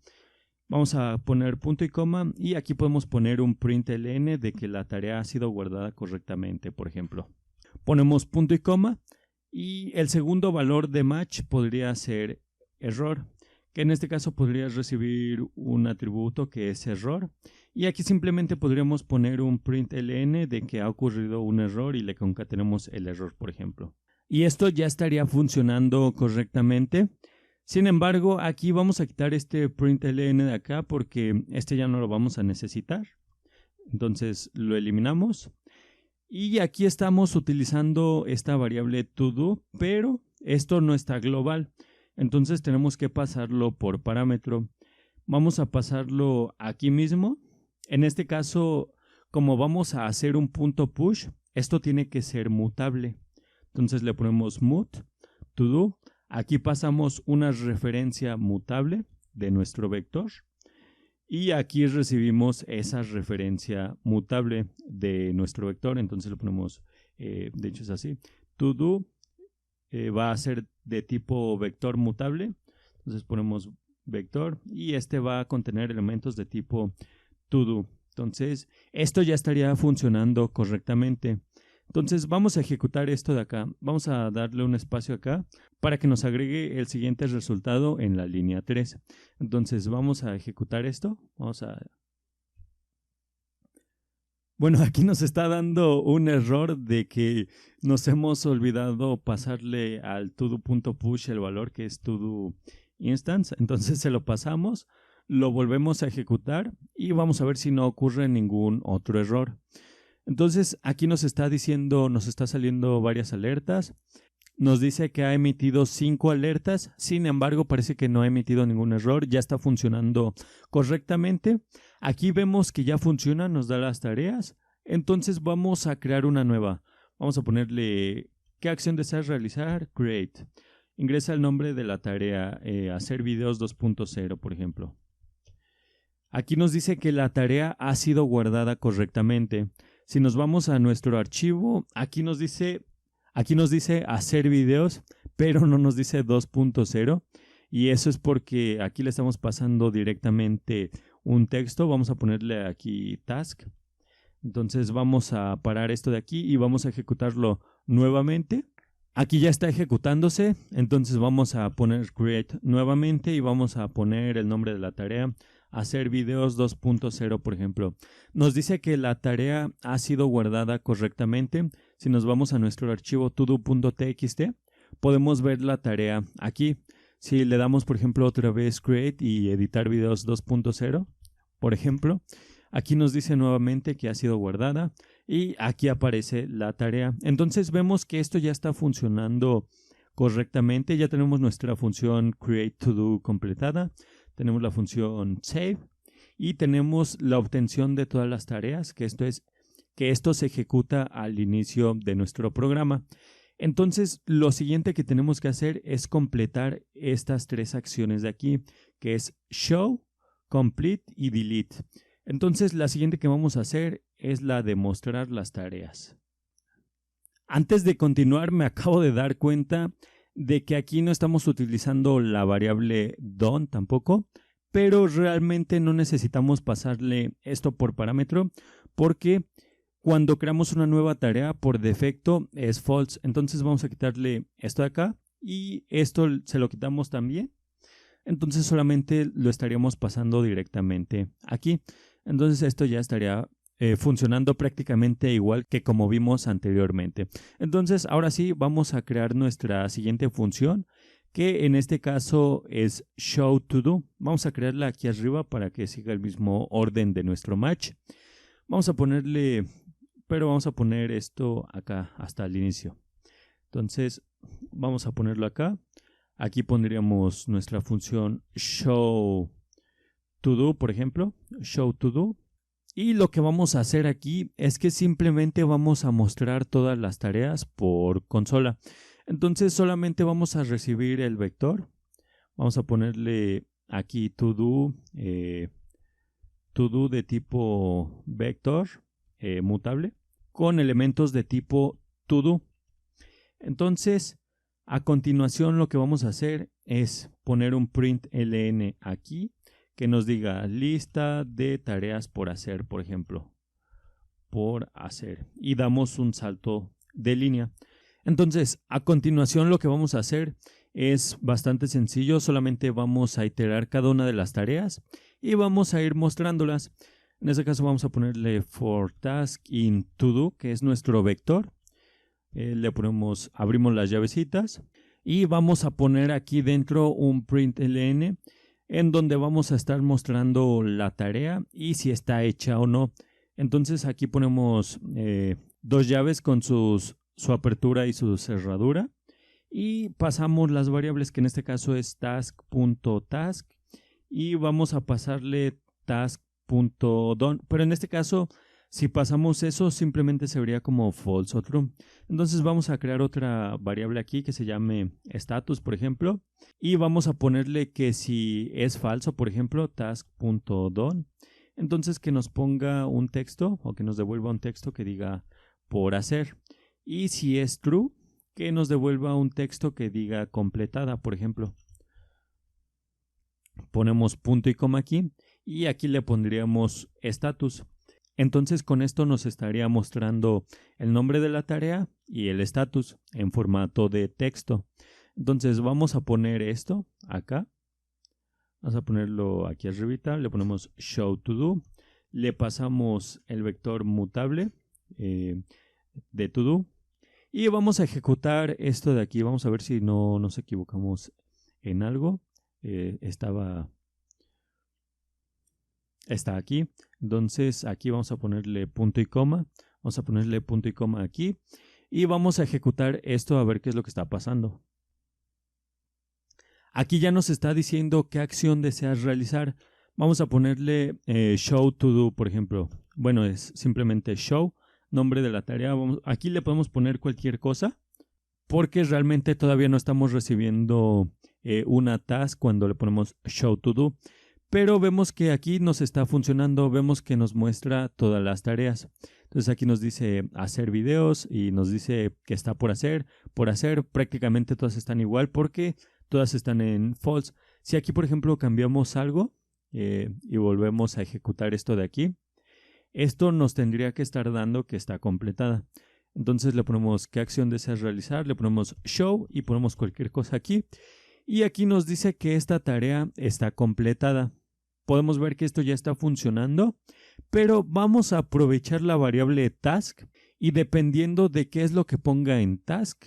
[SPEAKER 1] Vamos a poner punto y coma y aquí podemos poner un println de que la tarea ha sido guardada correctamente, por ejemplo. Ponemos punto y coma y el segundo valor de match podría ser error, que en este caso podría recibir un atributo que es error. Y aquí simplemente podríamos poner un println de que ha ocurrido un error y le concatenamos el error, por ejemplo. Y esto ya estaría funcionando correctamente. Sin embargo, aquí vamos a quitar este println de acá porque este ya no lo vamos a necesitar. Entonces lo eliminamos. Y aquí estamos utilizando esta variable todo, pero esto no está global. Entonces tenemos que pasarlo por parámetro. Vamos a pasarlo aquí mismo. En este caso, como vamos a hacer un punto push, esto tiene que ser mutable. Entonces le ponemos mut, todo. Aquí pasamos una referencia mutable de nuestro vector. Y aquí recibimos esa referencia mutable de nuestro vector. Entonces le ponemos, de hecho es así, todo va a ser de tipo vector mutable. Entonces ponemos vector y este va a contener elementos de tipo todo. Entonces esto ya estaría funcionando correctamente. Entonces vamos a ejecutar esto de acá. Vamos a darle un espacio acá para que nos agregue el siguiente resultado en la línea 3. Entonces vamos a ejecutar esto. Bueno, aquí nos está dando un error de que nos hemos olvidado pasarle al todo.push el valor que es todoInstance. Entonces se lo pasamos, lo volvemos a ejecutar y vamos a ver si no ocurre ningún otro error. Entonces aquí nos está diciendo, nos está saliendo varias alertas. Nos dice que ha emitido 5 alertas, sin embargo parece que no ha emitido ningún error, ya está funcionando correctamente. Aquí vemos que ya funciona, nos da las tareas, entonces vamos a crear una nueva. Vamos a ponerle, ¿qué acción deseas realizar? Create. Ingresa el nombre de la tarea, hacer videos 2.0, por ejemplo. Aquí nos dice que la tarea ha sido guardada correctamente. Si nos vamos a nuestro archivo, aquí nos dice hacer videos, pero no nos dice 2.0 y eso es porque aquí le estamos pasando directamente un texto. Vamos a ponerle aquí task. Entonces vamos a parar esto de aquí y vamos a ejecutarlo nuevamente. Aquí ya está ejecutándose, entonces vamos a poner create nuevamente y vamos a poner el nombre de la tarea, hacer videos 2.0 por ejemplo. Nos dice que la tarea ha sido guardada correctamente. Si nos vamos a nuestro archivo todo.txt, podemos ver la tarea aquí. Si le damos por ejemplo otra vez create y editar videos 2.0, por ejemplo, aquí nos dice nuevamente que ha sido guardada y aquí aparece la tarea. Entonces vemos que esto ya está funcionando correctamente. Ya tenemos nuestra función createToDo completada. Tenemos la función save y tenemos la obtención de todas las tareas, que esto se ejecuta al inicio de nuestro programa. Entonces, lo siguiente que tenemos que hacer es completar estas tres acciones de aquí, que es show, complete y delete. Entonces, la siguiente que vamos a hacer es la de mostrar las tareas. Antes de continuar, me acabo de dar cuenta de que aquí no estamos utilizando la variable done tampoco, pero realmente no necesitamos pasarle esto por parámetro porque cuando creamos una nueva tarea por defecto es false. Entonces vamos a quitarle esto de acá y esto se lo quitamos también. Entonces solamente lo estaríamos pasando directamente aquí. Entonces esto ya estaría funcionando prácticamente igual que como vimos anteriormente. Entonces ahora sí vamos a crear nuestra siguiente función, que en este caso es showToDo. Vamos a crearla aquí arriba para que siga el mismo orden de nuestro match. Vamos a ponerle, pero vamos a poner esto acá hasta el inicio. Entonces vamos a ponerlo acá. Aquí pondríamos nuestra función showToDo, por ejemplo, showToDo. Y lo que vamos a hacer aquí es que simplemente vamos a mostrar todas las tareas por consola. Entonces solamente vamos a recibir el vector. Vamos a ponerle aquí todo de tipo vector mutable con elementos de tipo todo. Entonces a continuación lo que vamos a hacer es poner un println aquí que nos diga lista de tareas por hacer, por ejemplo, por hacer, y damos un salto de línea. Entonces, a continuación lo que vamos a hacer es bastante sencillo, solamente vamos a iterar cada una de las tareas y vamos a ir mostrándolas. En este caso vamos a ponerle for task in todo, que es nuestro vector. Le ponemos, abrimos las llavecitas y vamos a poner aquí dentro un println en donde vamos a estar mostrando la tarea y si está hecha o no. Entonces aquí ponemos dos llaves con su apertura y su cerradura y pasamos las variables, que en este caso es task.task, y vamos a pasarle task.done, pero en este caso si pasamos eso simplemente se vería como false o true. Entonces vamos a crear otra variable aquí que se llame status, por ejemplo, y vamos a ponerle que si es falso, por ejemplo, task.done, entonces que nos ponga un texto o que nos devuelva un texto que diga por hacer. Y si es true, que nos devuelva un texto que diga completada, por ejemplo. Ponemos punto y coma aquí y aquí le pondríamos status. Entonces con esto nos estaría mostrando el nombre de la tarea y el estatus en formato de texto. Entonces vamos a poner esto acá. Vamos a ponerlo aquí arribita. Le ponemos showToDo. Le pasamos el vector mutable de todo. Y vamos a ejecutar esto de aquí. Vamos a ver si no nos equivocamos en algo. Está aquí. Entonces aquí vamos a ponerle punto y coma. Vamos a ponerle punto y coma aquí. Y vamos a ejecutar esto a ver qué es lo que está pasando. Aquí ya nos está diciendo qué acción deseas realizar. Vamos a ponerle showToDo, por ejemplo. Bueno, es simplemente show, nombre de la tarea. Aquí le podemos poner cualquier cosa porque realmente todavía no estamos recibiendo una task cuando le ponemos showToDo. Pero vemos que aquí nos está funcionando, vemos que nos muestra todas las tareas. Entonces aquí nos dice hacer videos y nos dice que está por hacer. Por hacer prácticamente todas están igual porque todas están en false. Si aquí por ejemplo cambiamos algo y volvemos a ejecutar esto de aquí, esto nos tendría que estar dando que está completada. Entonces le ponemos qué acción deseas realizar, le ponemos show y ponemos cualquier cosa aquí. Y aquí nos dice que esta tarea está completada. Podemos ver que esto ya está funcionando, pero vamos a aprovechar la variable task y dependiendo de qué es lo que ponga en task,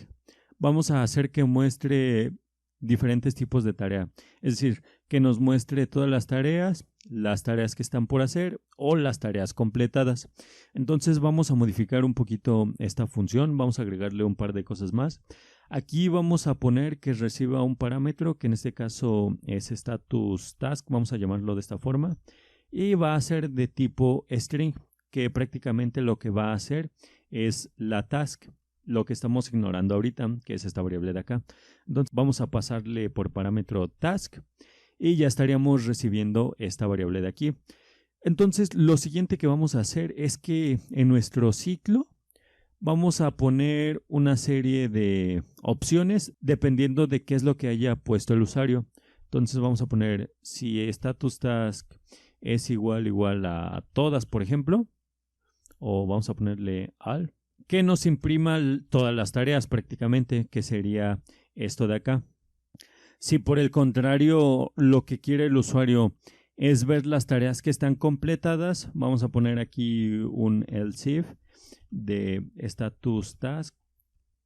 [SPEAKER 1] vamos a hacer que muestre diferentes tipos de tarea. Es decir, que nos muestre todas las tareas que están por hacer o las tareas completadas. Entonces vamos a modificar un poquito esta función, vamos a agregarle un par de cosas más. Aquí vamos a poner que reciba un parámetro que en este caso es status task, vamos a llamarlo de esta forma, y va a ser de tipo string, que prácticamente lo que va a hacer es la task, lo que estamos ignorando ahorita, que es esta variable de acá. Entonces vamos a pasarle por parámetro task y ya estaríamos recibiendo esta variable de aquí. Entonces lo siguiente que vamos a hacer es que en nuestro ciclo vamos a poner una serie de opciones dependiendo de qué es lo que haya puesto el usuario. Entonces vamos a poner si status task es igual a todas, por ejemplo, o vamos a ponerle all, que nos imprima todas las tareas prácticamente, que sería esto de acá. Si por el contrario lo que quiere el usuario es ver las tareas que están completadas, vamos a poner aquí un else if de status task,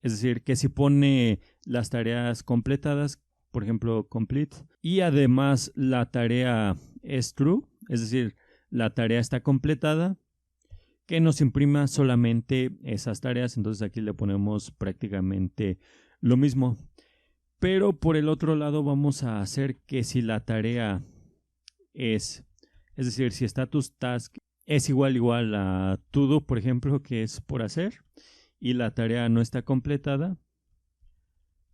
[SPEAKER 1] es decir, que si pone las tareas completadas, por ejemplo, complete, y además la tarea es true, es decir, la tarea está completada, que nos imprima solamente esas tareas. Entonces aquí le ponemos prácticamente lo mismo. Pero por el otro lado vamos a hacer que si la tarea es decir, si status task es igual a todo, por ejemplo, que es por hacer, y la tarea no está completada,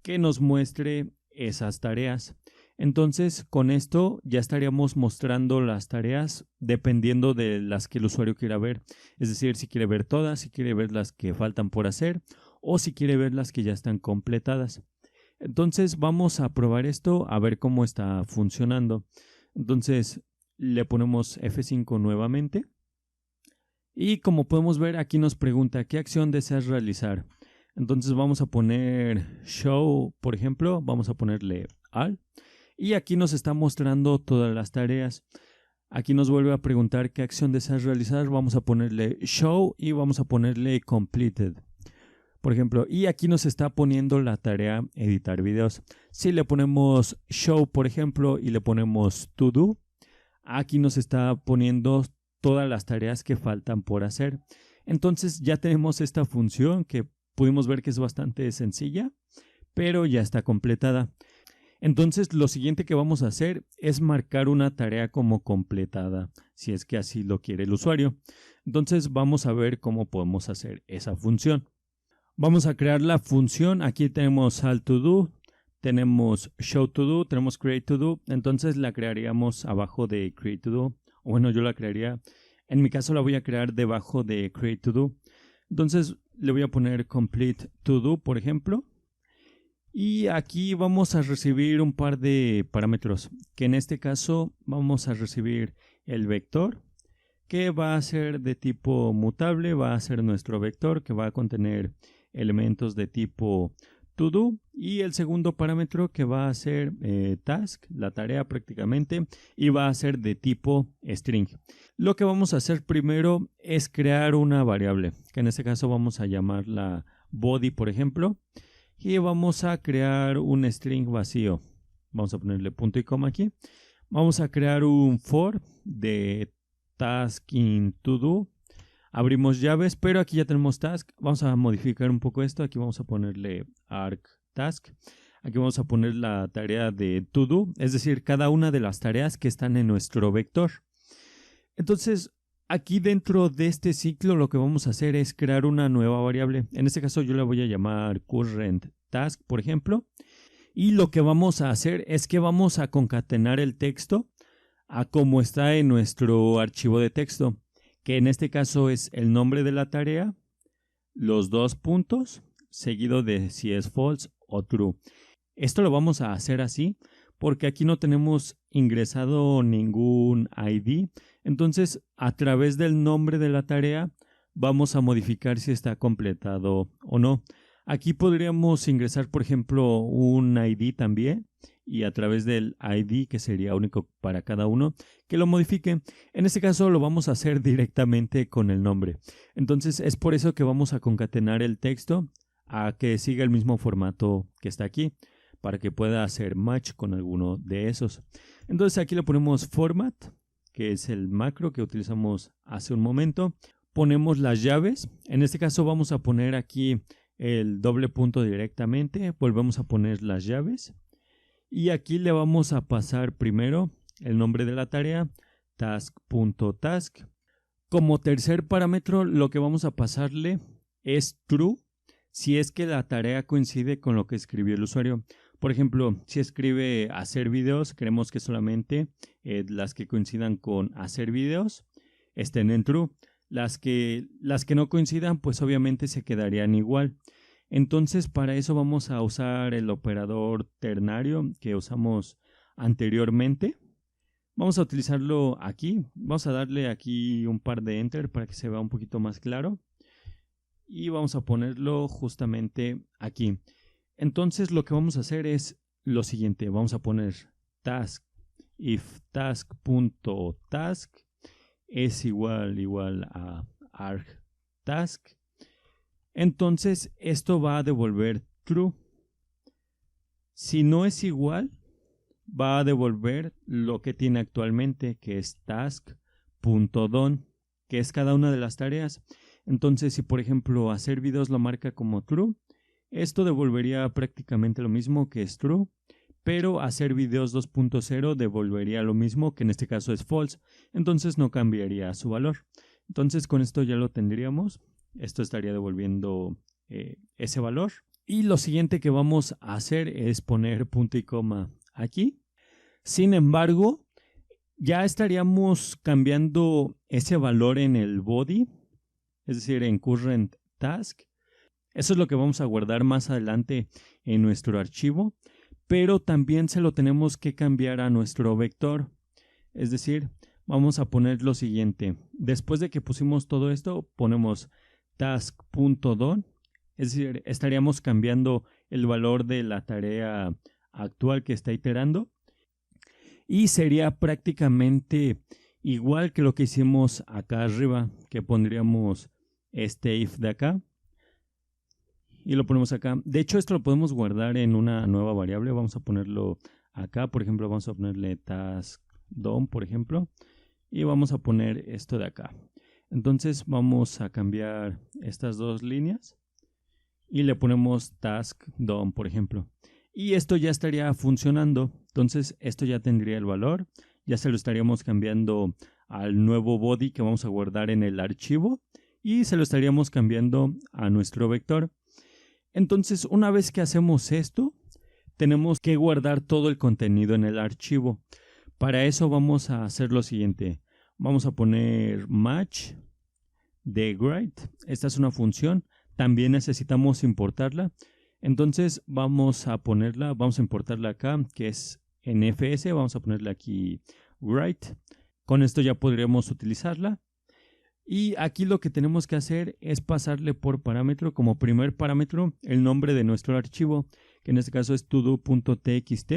[SPEAKER 1] que nos muestre esas tareas. Entonces, con esto ya estaríamos mostrando las tareas dependiendo de las que el usuario quiera ver. Es decir, si quiere ver todas, si quiere ver las que faltan por hacer o si quiere ver las que ya están completadas. Entonces, vamos a probar esto a ver cómo está funcionando. Entonces, le ponemos F5 nuevamente. Y como podemos ver, aquí nos pregunta ¿qué acción deseas realizar? Entonces vamos a poner show, por ejemplo, vamos a ponerle all. Y aquí nos está mostrando todas las tareas. Aquí nos vuelve a preguntar qué acción deseas realizar. Vamos a ponerle show y vamos a ponerle completed, por ejemplo. Y aquí nos está poniendo la tarea editar videos. Si le ponemos show, por ejemplo, y le ponemos to do, aquí nos está poniendo todas las tareas que faltan por hacer. Entonces ya tenemos esta función que pudimos ver que es bastante sencilla, pero ya está completada. Entonces lo siguiente que vamos a hacer es marcar una tarea como completada, si es que así lo quiere el usuario. Entonces vamos a ver cómo podemos hacer esa función. Vamos a crear la función. Aquí tenemos all to do, tenemos show to do, tenemos create to do. Entonces la crearíamos abajo de create to do. Bueno, yo la crearía, en mi caso la voy a crear debajo de create to do. Entonces le voy a poner complete to do, por ejemplo. Y aquí vamos a recibir un par de parámetros, que en este caso vamos a recibir el vector, que va a ser de tipo mutable, va a ser nuestro vector, que va a contener elementos de tipo to do, y el segundo parámetro que va a ser task, la tarea prácticamente, y va a ser de tipo string. Lo que vamos a hacer primero es crear una variable, que en este caso vamos a llamarla body, por ejemplo, y vamos a crear un string vacío. Vamos a ponerle punto y coma aquí. Vamos a crear un for de task in to do. Abrimos llaves, pero aquí ya tenemos task. Vamos a modificar un poco esto. Aquí vamos a ponerle arc task. Aquí vamos a poner la tarea de to do, es decir, cada una de las tareas que están en nuestro vector. Entonces, aquí dentro de este ciclo lo que vamos a hacer es crear una nueva variable. En este caso yo la voy a llamar current task, por ejemplo. Y lo que vamos a hacer es que vamos a concatenar el texto a como está en nuestro archivo de texto, que en este caso es el nombre de la tarea, los dos puntos, seguido de si es false o true. Esto lo vamos a hacer así porque aquí no tenemos ingresado ningún ID. Entonces, a través del nombre de la tarea, vamos a modificar si está completado o no. Aquí podríamos ingresar, por ejemplo, un ID también y a través del ID, que sería único para cada uno, que lo modifique. En este caso lo vamos a hacer directamente con el nombre. Entonces es por eso que vamos a concatenar el texto a que siga el mismo formato que está aquí, para que pueda hacer match con alguno de esos. Entonces aquí le ponemos format, que es el macro que utilizamos hace un momento. Ponemos las llaves. En este caso vamos a poner aquí el doble punto directamente. Volvemos a poner las llaves. Y aquí le vamos a pasar primero el nombre de la tarea, task.task. Como tercer parámetro, lo que vamos a pasarle es true, si es que la tarea coincide con lo que escribió el usuario. Por ejemplo, si escribe hacer videos, queremos que solamente las que coincidan con hacer videos estén en true. Las que no coincidan, pues obviamente se quedarían igual. Entonces, para eso vamos a usar el operador ternario que usamos anteriormente. Vamos a utilizarlo aquí. Vamos a darle aquí un par de enter para que se vea un poquito más claro. Y vamos a ponerlo justamente aquí. Entonces, lo que vamos a hacer es lo siguiente. Vamos a poner task if task.task es igual a arg task. Entonces, esto va a devolver true. Si no es igual, va a devolver lo que tiene actualmente, que es task.done, que es cada una de las tareas. Entonces, si por ejemplo hacer videos lo marca como true, esto devolvería prácticamente lo mismo, que es true, pero hacer videos 2.0 devolvería lo mismo, que en este caso es false. Entonces no cambiaría su valor. Entonces con esto ya lo tendríamos. Esto estaría devolviendo ese valor. Y lo siguiente que vamos a hacer es poner punto y coma aquí. Sin embargo, ya estaríamos cambiando ese valor en el body, es decir, en current task. Eso es lo que vamos a guardar más adelante en nuestro archivo, pero también se lo tenemos que cambiar a nuestro vector. Es decir, vamos a poner lo siguiente. Después de que pusimos todo esto, ponemos task.done, es decir, estaríamos cambiando el valor de la tarea actual que está iterando y sería prácticamente igual que lo que hicimos acá arriba, que pondríamos este if de acá y lo ponemos acá. De hecho, esto lo podemos guardar en una nueva variable. Vamos a ponerlo acá, por ejemplo, vamos a ponerle task.done, por ejemplo, y vamos a poner esto de acá. Entonces vamos a cambiar estas dos líneas y le ponemos task.done, por ejemplo. Y esto ya estaría funcionando. Entonces esto ya tendría el valor. Ya se lo estaríamos cambiando al nuevo body que vamos a guardar en el archivo y se lo estaríamos cambiando a nuestro vector. Entonces, una vez que hacemos esto, tenemos que guardar todo el contenido en el archivo. Para eso vamos a hacer lo siguiente. Vamos a poner match de grade. Esta es una función. También necesitamos importarla. Entonces vamos a importarla acá, que es en fs. Vamos a ponerle aquí write. Con esto ya podríamos utilizarla. Y aquí lo que tenemos que hacer es pasarle por parámetro, como primer parámetro, el nombre de nuestro archivo, que en este caso es todo.txt.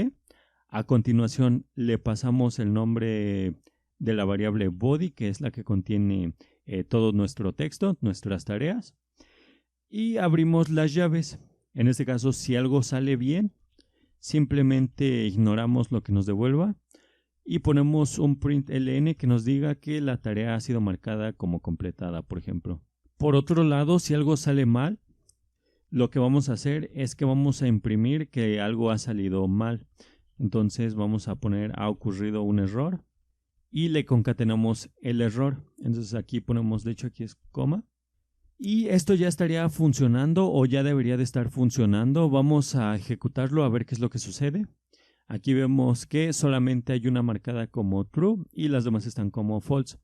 [SPEAKER 1] A continuación le pasamos el nombre de la variable body, que es la que contiene todo nuestro texto, nuestras tareas. Y abrimos las llaves. En este caso, si algo sale bien, simplemente ignoramos lo que nos devuelva y ponemos un println que nos diga que la tarea ha sido marcada como completada, por ejemplo. Por otro lado, si algo sale mal, lo que vamos a hacer es que vamos a imprimir que algo ha salido mal. Entonces vamos a poner ha ocurrido un error y le concatenamos el error. Entonces aquí ponemos, de hecho aquí es coma. Y esto ya estaría funcionando o ya debería de estar funcionando. Vamos a ejecutarlo a ver qué es lo que sucede. Aquí vemos que solamente hay una marcada como true y las demás están como false.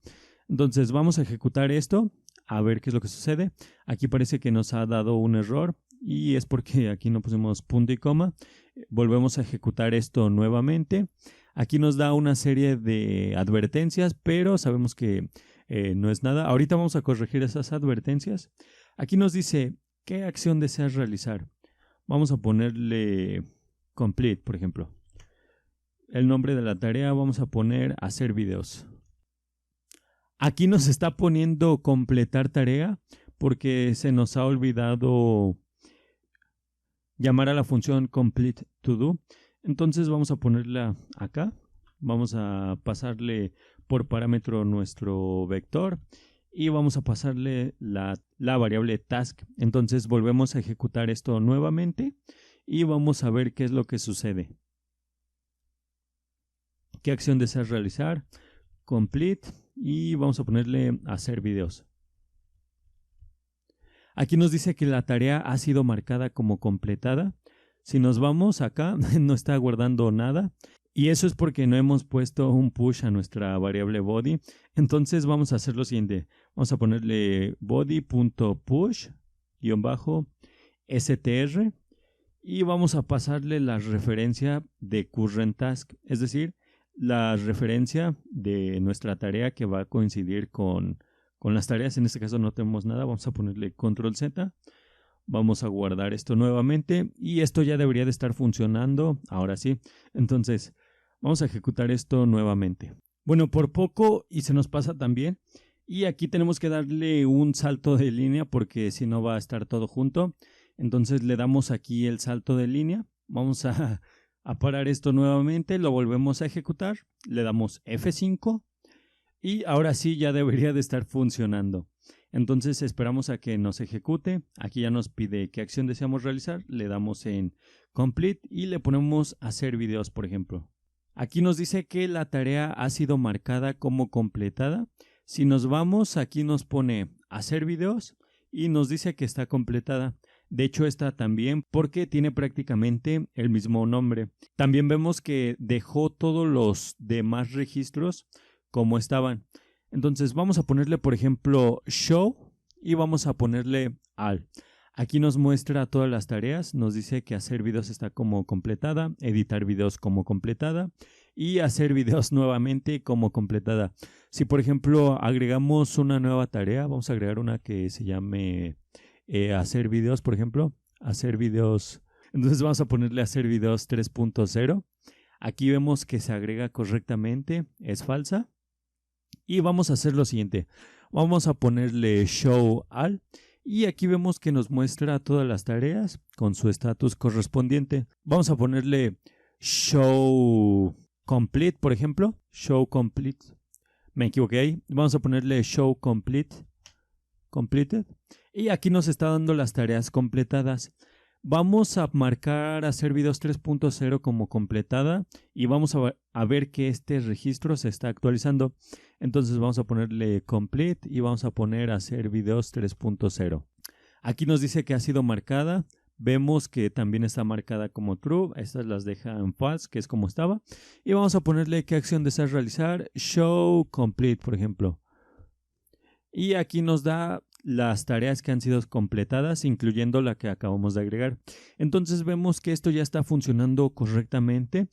[SPEAKER 1] Entonces vamos a ejecutar esto a ver qué es lo que sucede. Aquí parece que nos ha dado un error y es porque aquí no pusimos punto y coma. Volvemos a ejecutar esto nuevamente. Aquí nos da una serie de advertencias, pero sabemos que no es nada. Ahorita vamos a corregir esas advertencias. Aquí nos dice, ¿qué acción deseas realizar? Vamos a ponerle complete, por ejemplo. El nombre de la tarea vamos a poner hacer videos. Aquí nos está poniendo completar tarea porque se nos ha olvidado llamar a la función complete to do. Entonces vamos a ponerla acá. Vamos a pasarle por parámetro nuestro vector y vamos a pasarle la variable task. Entonces volvemos a ejecutar esto nuevamente y vamos a ver qué es lo que sucede. ¿Qué acción deseas realizar? Complete y vamos a ponerle hacer videos. Aquí nos dice que la tarea ha sido marcada como completada. Si nos vamos acá, no está guardando nada. Y eso es porque no hemos puesto un push a nuestra variable body. Entonces vamos a hacer lo siguiente. Vamos a ponerle body.push_str y vamos a pasarle la referencia de current task. Es decir, la referencia de nuestra tarea que va a coincidir con las tareas. En este caso no tenemos nada. Vamos a ponerle control Z. Vamos a guardar esto nuevamente y esto ya debería de estar funcionando. Ahora sí. Entonces vamos a ejecutar esto nuevamente. Bueno, por poco y se nos pasa también. Y aquí tenemos que darle un salto de línea porque si no va a estar todo junto. Entonces le damos aquí el salto de línea. Vamos a parar esto nuevamente. Lo volvemos a ejecutar. Le damos F5. Y ahora sí ya debería de estar funcionando. Entonces esperamos a que nos ejecute. Aquí ya nos pide qué acción deseamos realizar. Le damos en complete y le ponemos hacer videos, por ejemplo. Aquí nos dice que la tarea ha sido marcada como completada. Si nos vamos, aquí nos pone hacer videos y nos dice que está completada. De hecho, está también porque tiene prácticamente el mismo nombre. También vemos que dejó todos los demás registros como estaban. Entonces vamos a ponerle, por ejemplo, show y vamos a ponerle all. Aquí nos muestra todas las tareas. Nos dice que hacer videos está como completada, editar videos como completada y hacer videos nuevamente como completada. Si, por ejemplo, agregamos una nueva tarea, vamos a agregar una que se llame hacer videos, por ejemplo. Hacer videos. Entonces vamos a ponerle hacer videos 3.0. Aquí vemos que se agrega correctamente. Es falsa. Y vamos a hacer lo siguiente. Vamos a ponerle show all. Y aquí vemos que nos muestra todas las tareas con su estatus correspondiente. Vamos a ponerle show complete, por ejemplo. Show complete. Me equivoqué ahí. Vamos a ponerle show complete. Completed. Y aquí nos está dando las tareas completadas. Vamos a marcar hacer videos 3.0 como completada y vamos a ver que este registro se está actualizando. Entonces vamos a ponerle complete y vamos a poner hacer videos 3.0. Aquí nos dice que ha sido marcada. Vemos que también está marcada como true. Estas las deja en false, que es como estaba. Y vamos a ponerle qué acción deseas realizar. Show complete, por ejemplo. Y aquí nos da las tareas que han sido completadas, incluyendo la que acabamos de agregar. Entonces vemos que esto ya está funcionando correctamente.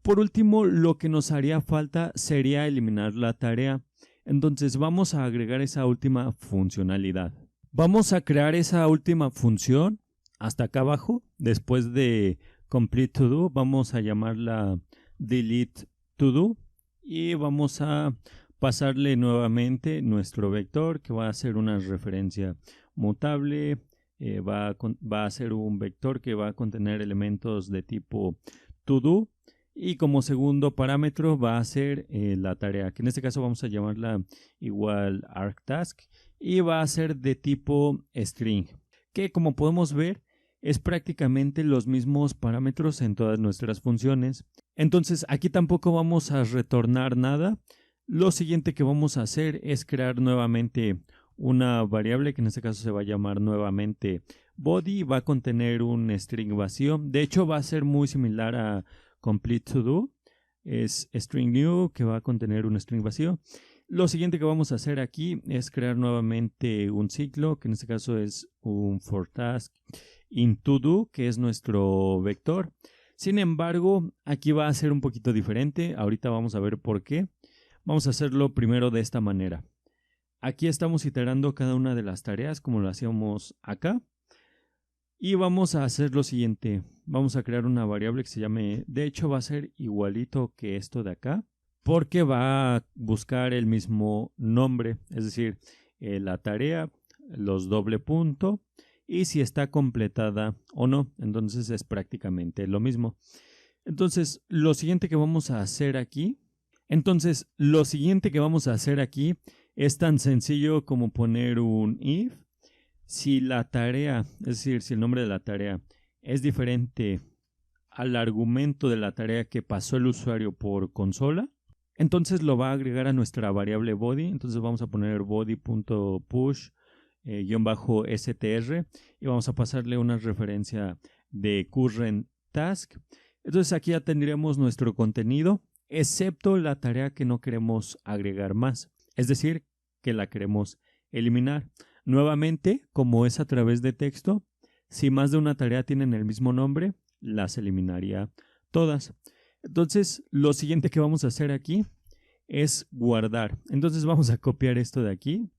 [SPEAKER 1] Por último, lo que nos haría falta sería eliminar la tarea. Entonces vamos a agregar esa última funcionalidad. Vamos a crear esa última función hasta acá abajo. Después de complete to do, vamos a llamarla delete to do y vamos a pasarle nuevamente nuestro vector que va a ser una referencia mutable. Va a ser un vector que va a contener elementos de tipo to do y como segundo parámetro va a ser la tarea, que en este caso vamos a llamarla igual argtask y va a ser de tipo string, que como podemos ver es prácticamente los mismos parámetros en todas nuestras funciones. Entonces aquí tampoco vamos a retornar nada. Lo siguiente que vamos a hacer es crear nuevamente una variable que en este caso se va a llamar nuevamente body. Va a contener un string vacío. De hecho va a ser muy similar a complete to do. Es string new que va a contener un string vacío. Lo siguiente que vamos a hacer aquí es crear nuevamente un ciclo que en este caso es un for task in to do, que es nuestro vector. Sin embargo, aquí va a ser un poquito diferente. Ahorita vamos a ver por qué. Vamos a hacerlo primero de esta manera. Aquí estamos iterando cada una de las tareas como lo hacíamos acá. Y vamos a hacer lo siguiente. Vamos a crear una variable que se llame, de hecho va a ser igualito que esto de acá, porque va a buscar el mismo nombre, es decir, la tarea, los doble punto y si está completada o no. Entonces es prácticamente lo mismo. Entonces lo siguiente que vamos a hacer aquí, es tan sencillo como poner un if. Si la tarea, es decir, si el nombre de la tarea es diferente al argumento de la tarea que pasó el usuario por consola, entonces lo va a agregar a nuestra variable body. Entonces vamos a poner body.push -str y vamos a pasarle una referencia de current task. Entonces aquí ya tendríamos nuestro contenido, excepto la tarea que no queremos agregar más, es decir, que la queremos eliminar. Nuevamente, como es a través de texto, si más de una tarea tienen el mismo nombre, las eliminaría todas. Entonces, lo siguiente que vamos a hacer aquí es guardar. Entonces vamos a copiar esto de aquí.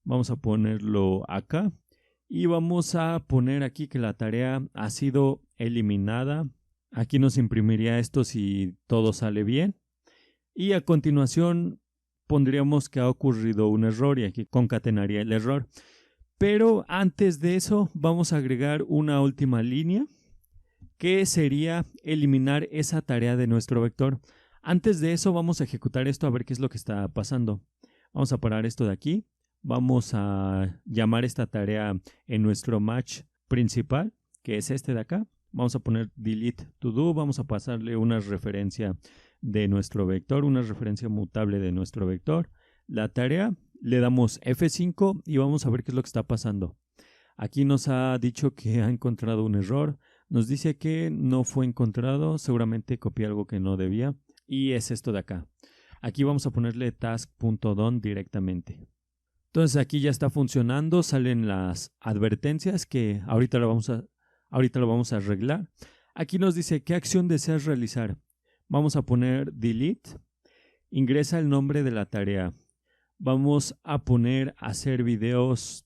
[SPEAKER 1] Vamos a ponerlo acá. Y vamos a poner aquí que la tarea ha sido eliminada. Aquí nos imprimiría esto si todo sale bien. Y a continuación pondríamos que ha ocurrido un error y aquí concatenaría el error. Pero antes de eso vamos a agregar una última línea que sería eliminar esa tarea de nuestro vector. Antes de eso vamos a ejecutar esto a ver qué es lo que está pasando. Vamos a parar esto de aquí. Vamos a llamar esta tarea en nuestro match principal, que es este de acá. Vamos a poner delete to do. Vamos a pasarle una referencia de nuestro vector, una referencia mutable de nuestro vector. La tarea, le damos F5 y vamos a ver qué es lo que está pasando. Aquí nos ha dicho que ha encontrado un error. Nos dice que no fue encontrado, seguramente copié algo que no debía. Y es esto de acá. Aquí vamos a ponerle task.done directamente. Entonces aquí ya está funcionando, salen las advertencias que ahorita lo vamos a arreglar. Aquí nos dice qué acción deseas realizar. Vamos a poner delete, ingresa el nombre de la tarea. Vamos a poner hacer videos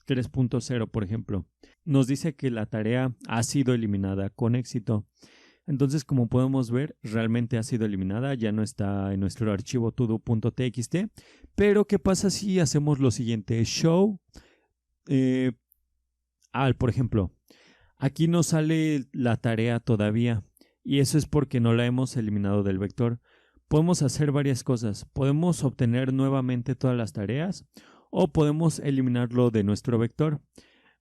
[SPEAKER 1] 3.0, por ejemplo. Nos dice que la tarea ha sido eliminada con éxito. Entonces, como podemos ver, realmente ha sido eliminada, ya no está en nuestro archivo todo.txt. Pero, ¿qué pasa si hacemos lo siguiente? Show, por ejemplo, aquí no sale la tarea todavía y eso es porque no la hemos eliminado del vector. Podemos hacer varias cosas. Podemos obtener nuevamente todas las tareas o podemos eliminarlo de nuestro vector.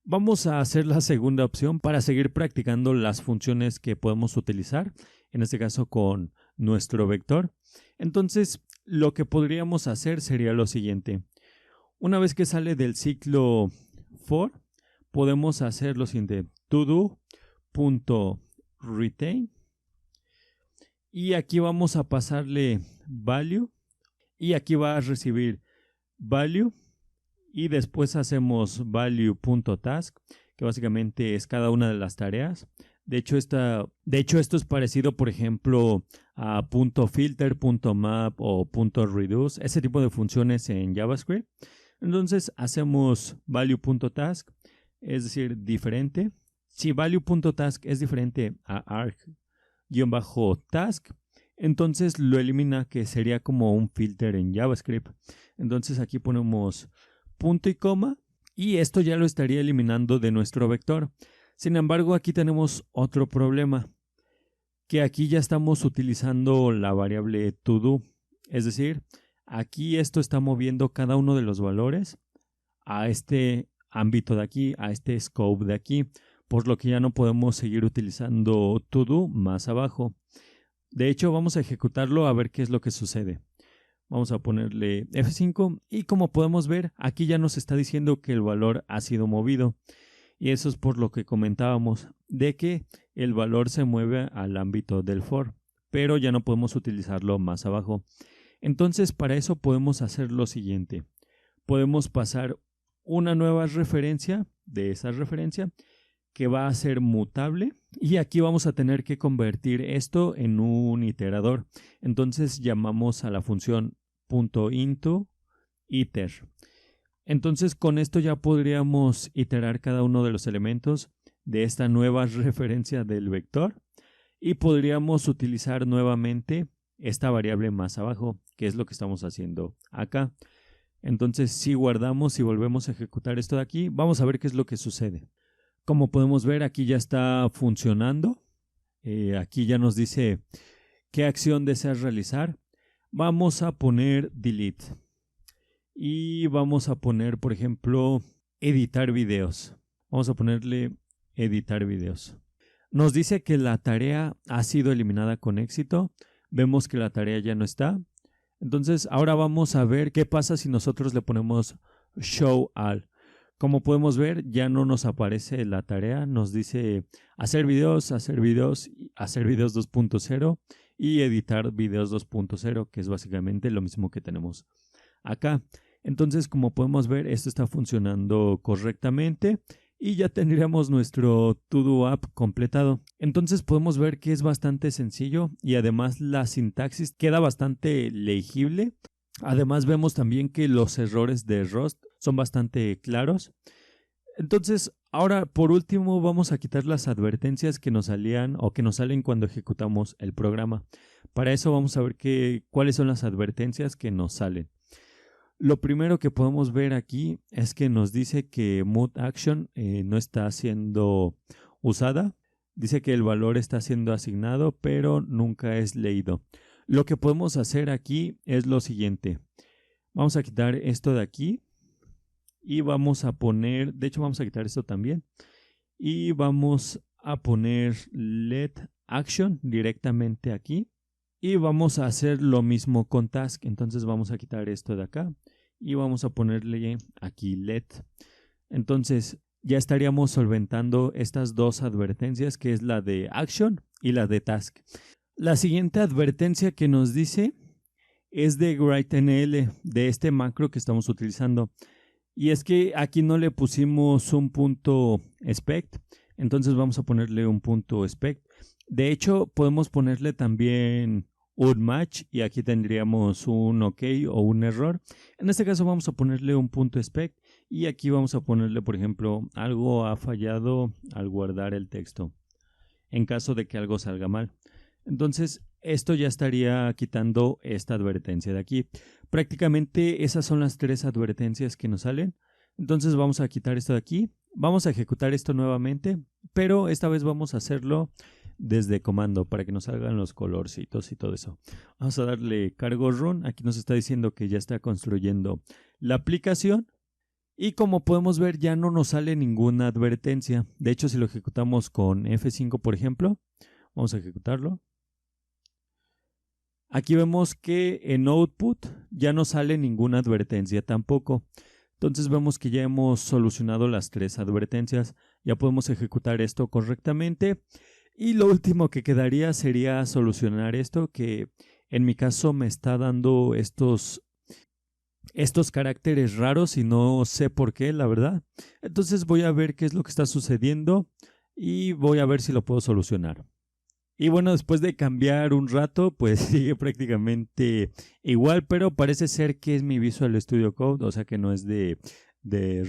[SPEAKER 1] Vamos a hacer la segunda opción para seguir practicando las funciones que podemos utilizar, en este caso con nuestro vector. Entonces, lo que podríamos hacer sería lo siguiente. Una vez que sale del ciclo for, podemos hacer lo siguiente. todo.retain y aquí vamos a pasarle value y aquí va a recibir value. Y después hacemos value.task, que básicamente es cada una de las tareas. De hecho, esto es parecido, por ejemplo, a .filter, .map o .reduce, ese tipo de funciones en JavaScript. Entonces hacemos value.task, es decir, diferente. Si value.task es diferente a arg-task, entonces lo elimina, que sería como un filter en JavaScript. Entonces aquí ponemos punto y coma y esto ya lo estaría eliminando de nuestro vector. Sin embargo, aquí tenemos otro problema, que aquí ya estamos utilizando la variable todo, es decir, aquí esto está moviendo cada uno de los valores a este ámbito de aquí, a este scope de aquí, por lo que ya no podemos seguir utilizando todo más abajo. De hecho, vamos a ejecutarlo a ver qué es lo que sucede. Vamos a ponerle F5 y como podemos ver, aquí ya nos está diciendo que el valor ha sido movido. Y eso es por lo que comentábamos, de que el valor se mueve al ámbito del for, pero ya no podemos utilizarlo más abajo. Entonces, para eso podemos hacer lo siguiente. Podemos pasar una nueva referencia de esa referencia que va a ser mutable y aquí vamos a tener que convertir esto en un iterador. Entonces llamamos a la función .into iter. Entonces con esto ya podríamos iterar cada uno de los elementos de esta nueva referencia del vector y podríamos utilizar nuevamente esta variable más abajo, que es lo que estamos haciendo acá. Entonces si guardamos y volvemos a ejecutar esto de aquí, vamos a ver qué es lo que sucede. Como podemos ver, aquí ya está funcionando. Aquí ya nos dice qué acción deseas realizar. Vamos a poner delete. Y vamos a poner, por ejemplo, editar videos. Vamos a ponerle editar videos. Nos dice que la tarea ha sido eliminada con éxito. Vemos que la tarea ya no está. Entonces, ahora vamos a ver qué pasa si nosotros le ponemos show all. Como podemos ver, ya no nos aparece la tarea. Nos dice hacer videos 2.0 y editar videos 2.0, que es básicamente lo mismo que tenemos acá. Entonces, como podemos ver, esto está funcionando correctamente y ya tendríamos nuestro To-Do app completado. Entonces podemos ver que es bastante sencillo y además la sintaxis queda bastante legible. Además vemos también que los errores de Rust son bastante claros. Entonces, ahora por último vamos a quitar las advertencias que nos salían o que nos salen cuando ejecutamos el programa. Para eso vamos a ver cuáles son las advertencias que nos salen. Lo primero que podemos ver aquí es que nos dice que Mood Action no está siendo usada. Dice que el valor está siendo asignado, pero nunca es leído. Lo que podemos hacer aquí es lo siguiente. Vamos a quitar esto de aquí y vamos a poner, de hecho vamos a quitar esto también. Y vamos a poner let action directamente aquí. Y vamos a hacer lo mismo con task. Entonces vamos a quitar esto de acá y vamos a ponerle aquí let. Entonces ya estaríamos solventando estas dos advertencias, que es la de action y la de task. La siguiente advertencia que nos dice es de write.nl, de este macro que estamos utilizando. Y es que aquí no le pusimos un punto expect, entonces vamos a ponerle un punto expect. De hecho, podemos ponerle también un match y aquí tendríamos un OK o un error. En este caso vamos a ponerle un punto expect y aquí vamos a ponerle, por ejemplo, algo ha fallado al guardar el texto, en caso de que algo salga mal. Entonces, esto ya estaría quitando esta advertencia de aquí. Prácticamente esas son las tres advertencias que nos salen. Entonces vamos a quitar esto de aquí. Vamos a ejecutar esto nuevamente, pero esta vez vamos a hacerlo desde comando para que nos salgan los colorcitos y todo eso. Vamos a darle cargo run. Aquí nos está diciendo que ya está construyendo la aplicación. Y como podemos ver, ya no nos sale ninguna advertencia. De hecho, si lo ejecutamos con F5, por ejemplo, vamos a ejecutarlo. Aquí vemos que en output ya no sale ninguna advertencia tampoco. Entonces vemos que ya hemos solucionado las tres advertencias. Ya podemos ejecutar esto correctamente. Y lo último que quedaría sería solucionar esto, que en mi caso me está dando estos caracteres raros y no sé por qué, la verdad. Entonces voy a ver qué es lo que está sucediendo y voy a ver si lo puedo solucionar. Y bueno, después de cambiar un rato, pues sigue prácticamente igual, pero parece ser que es mi Visual Studio Code, o sea que no es de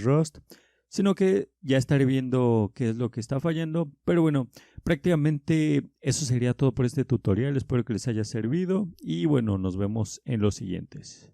[SPEAKER 1] Rust, sino que ya estaré viendo qué es lo que está fallando. Pero bueno, prácticamente eso sería todo por este tutorial. Espero que les haya servido y bueno, nos vemos en los siguientes.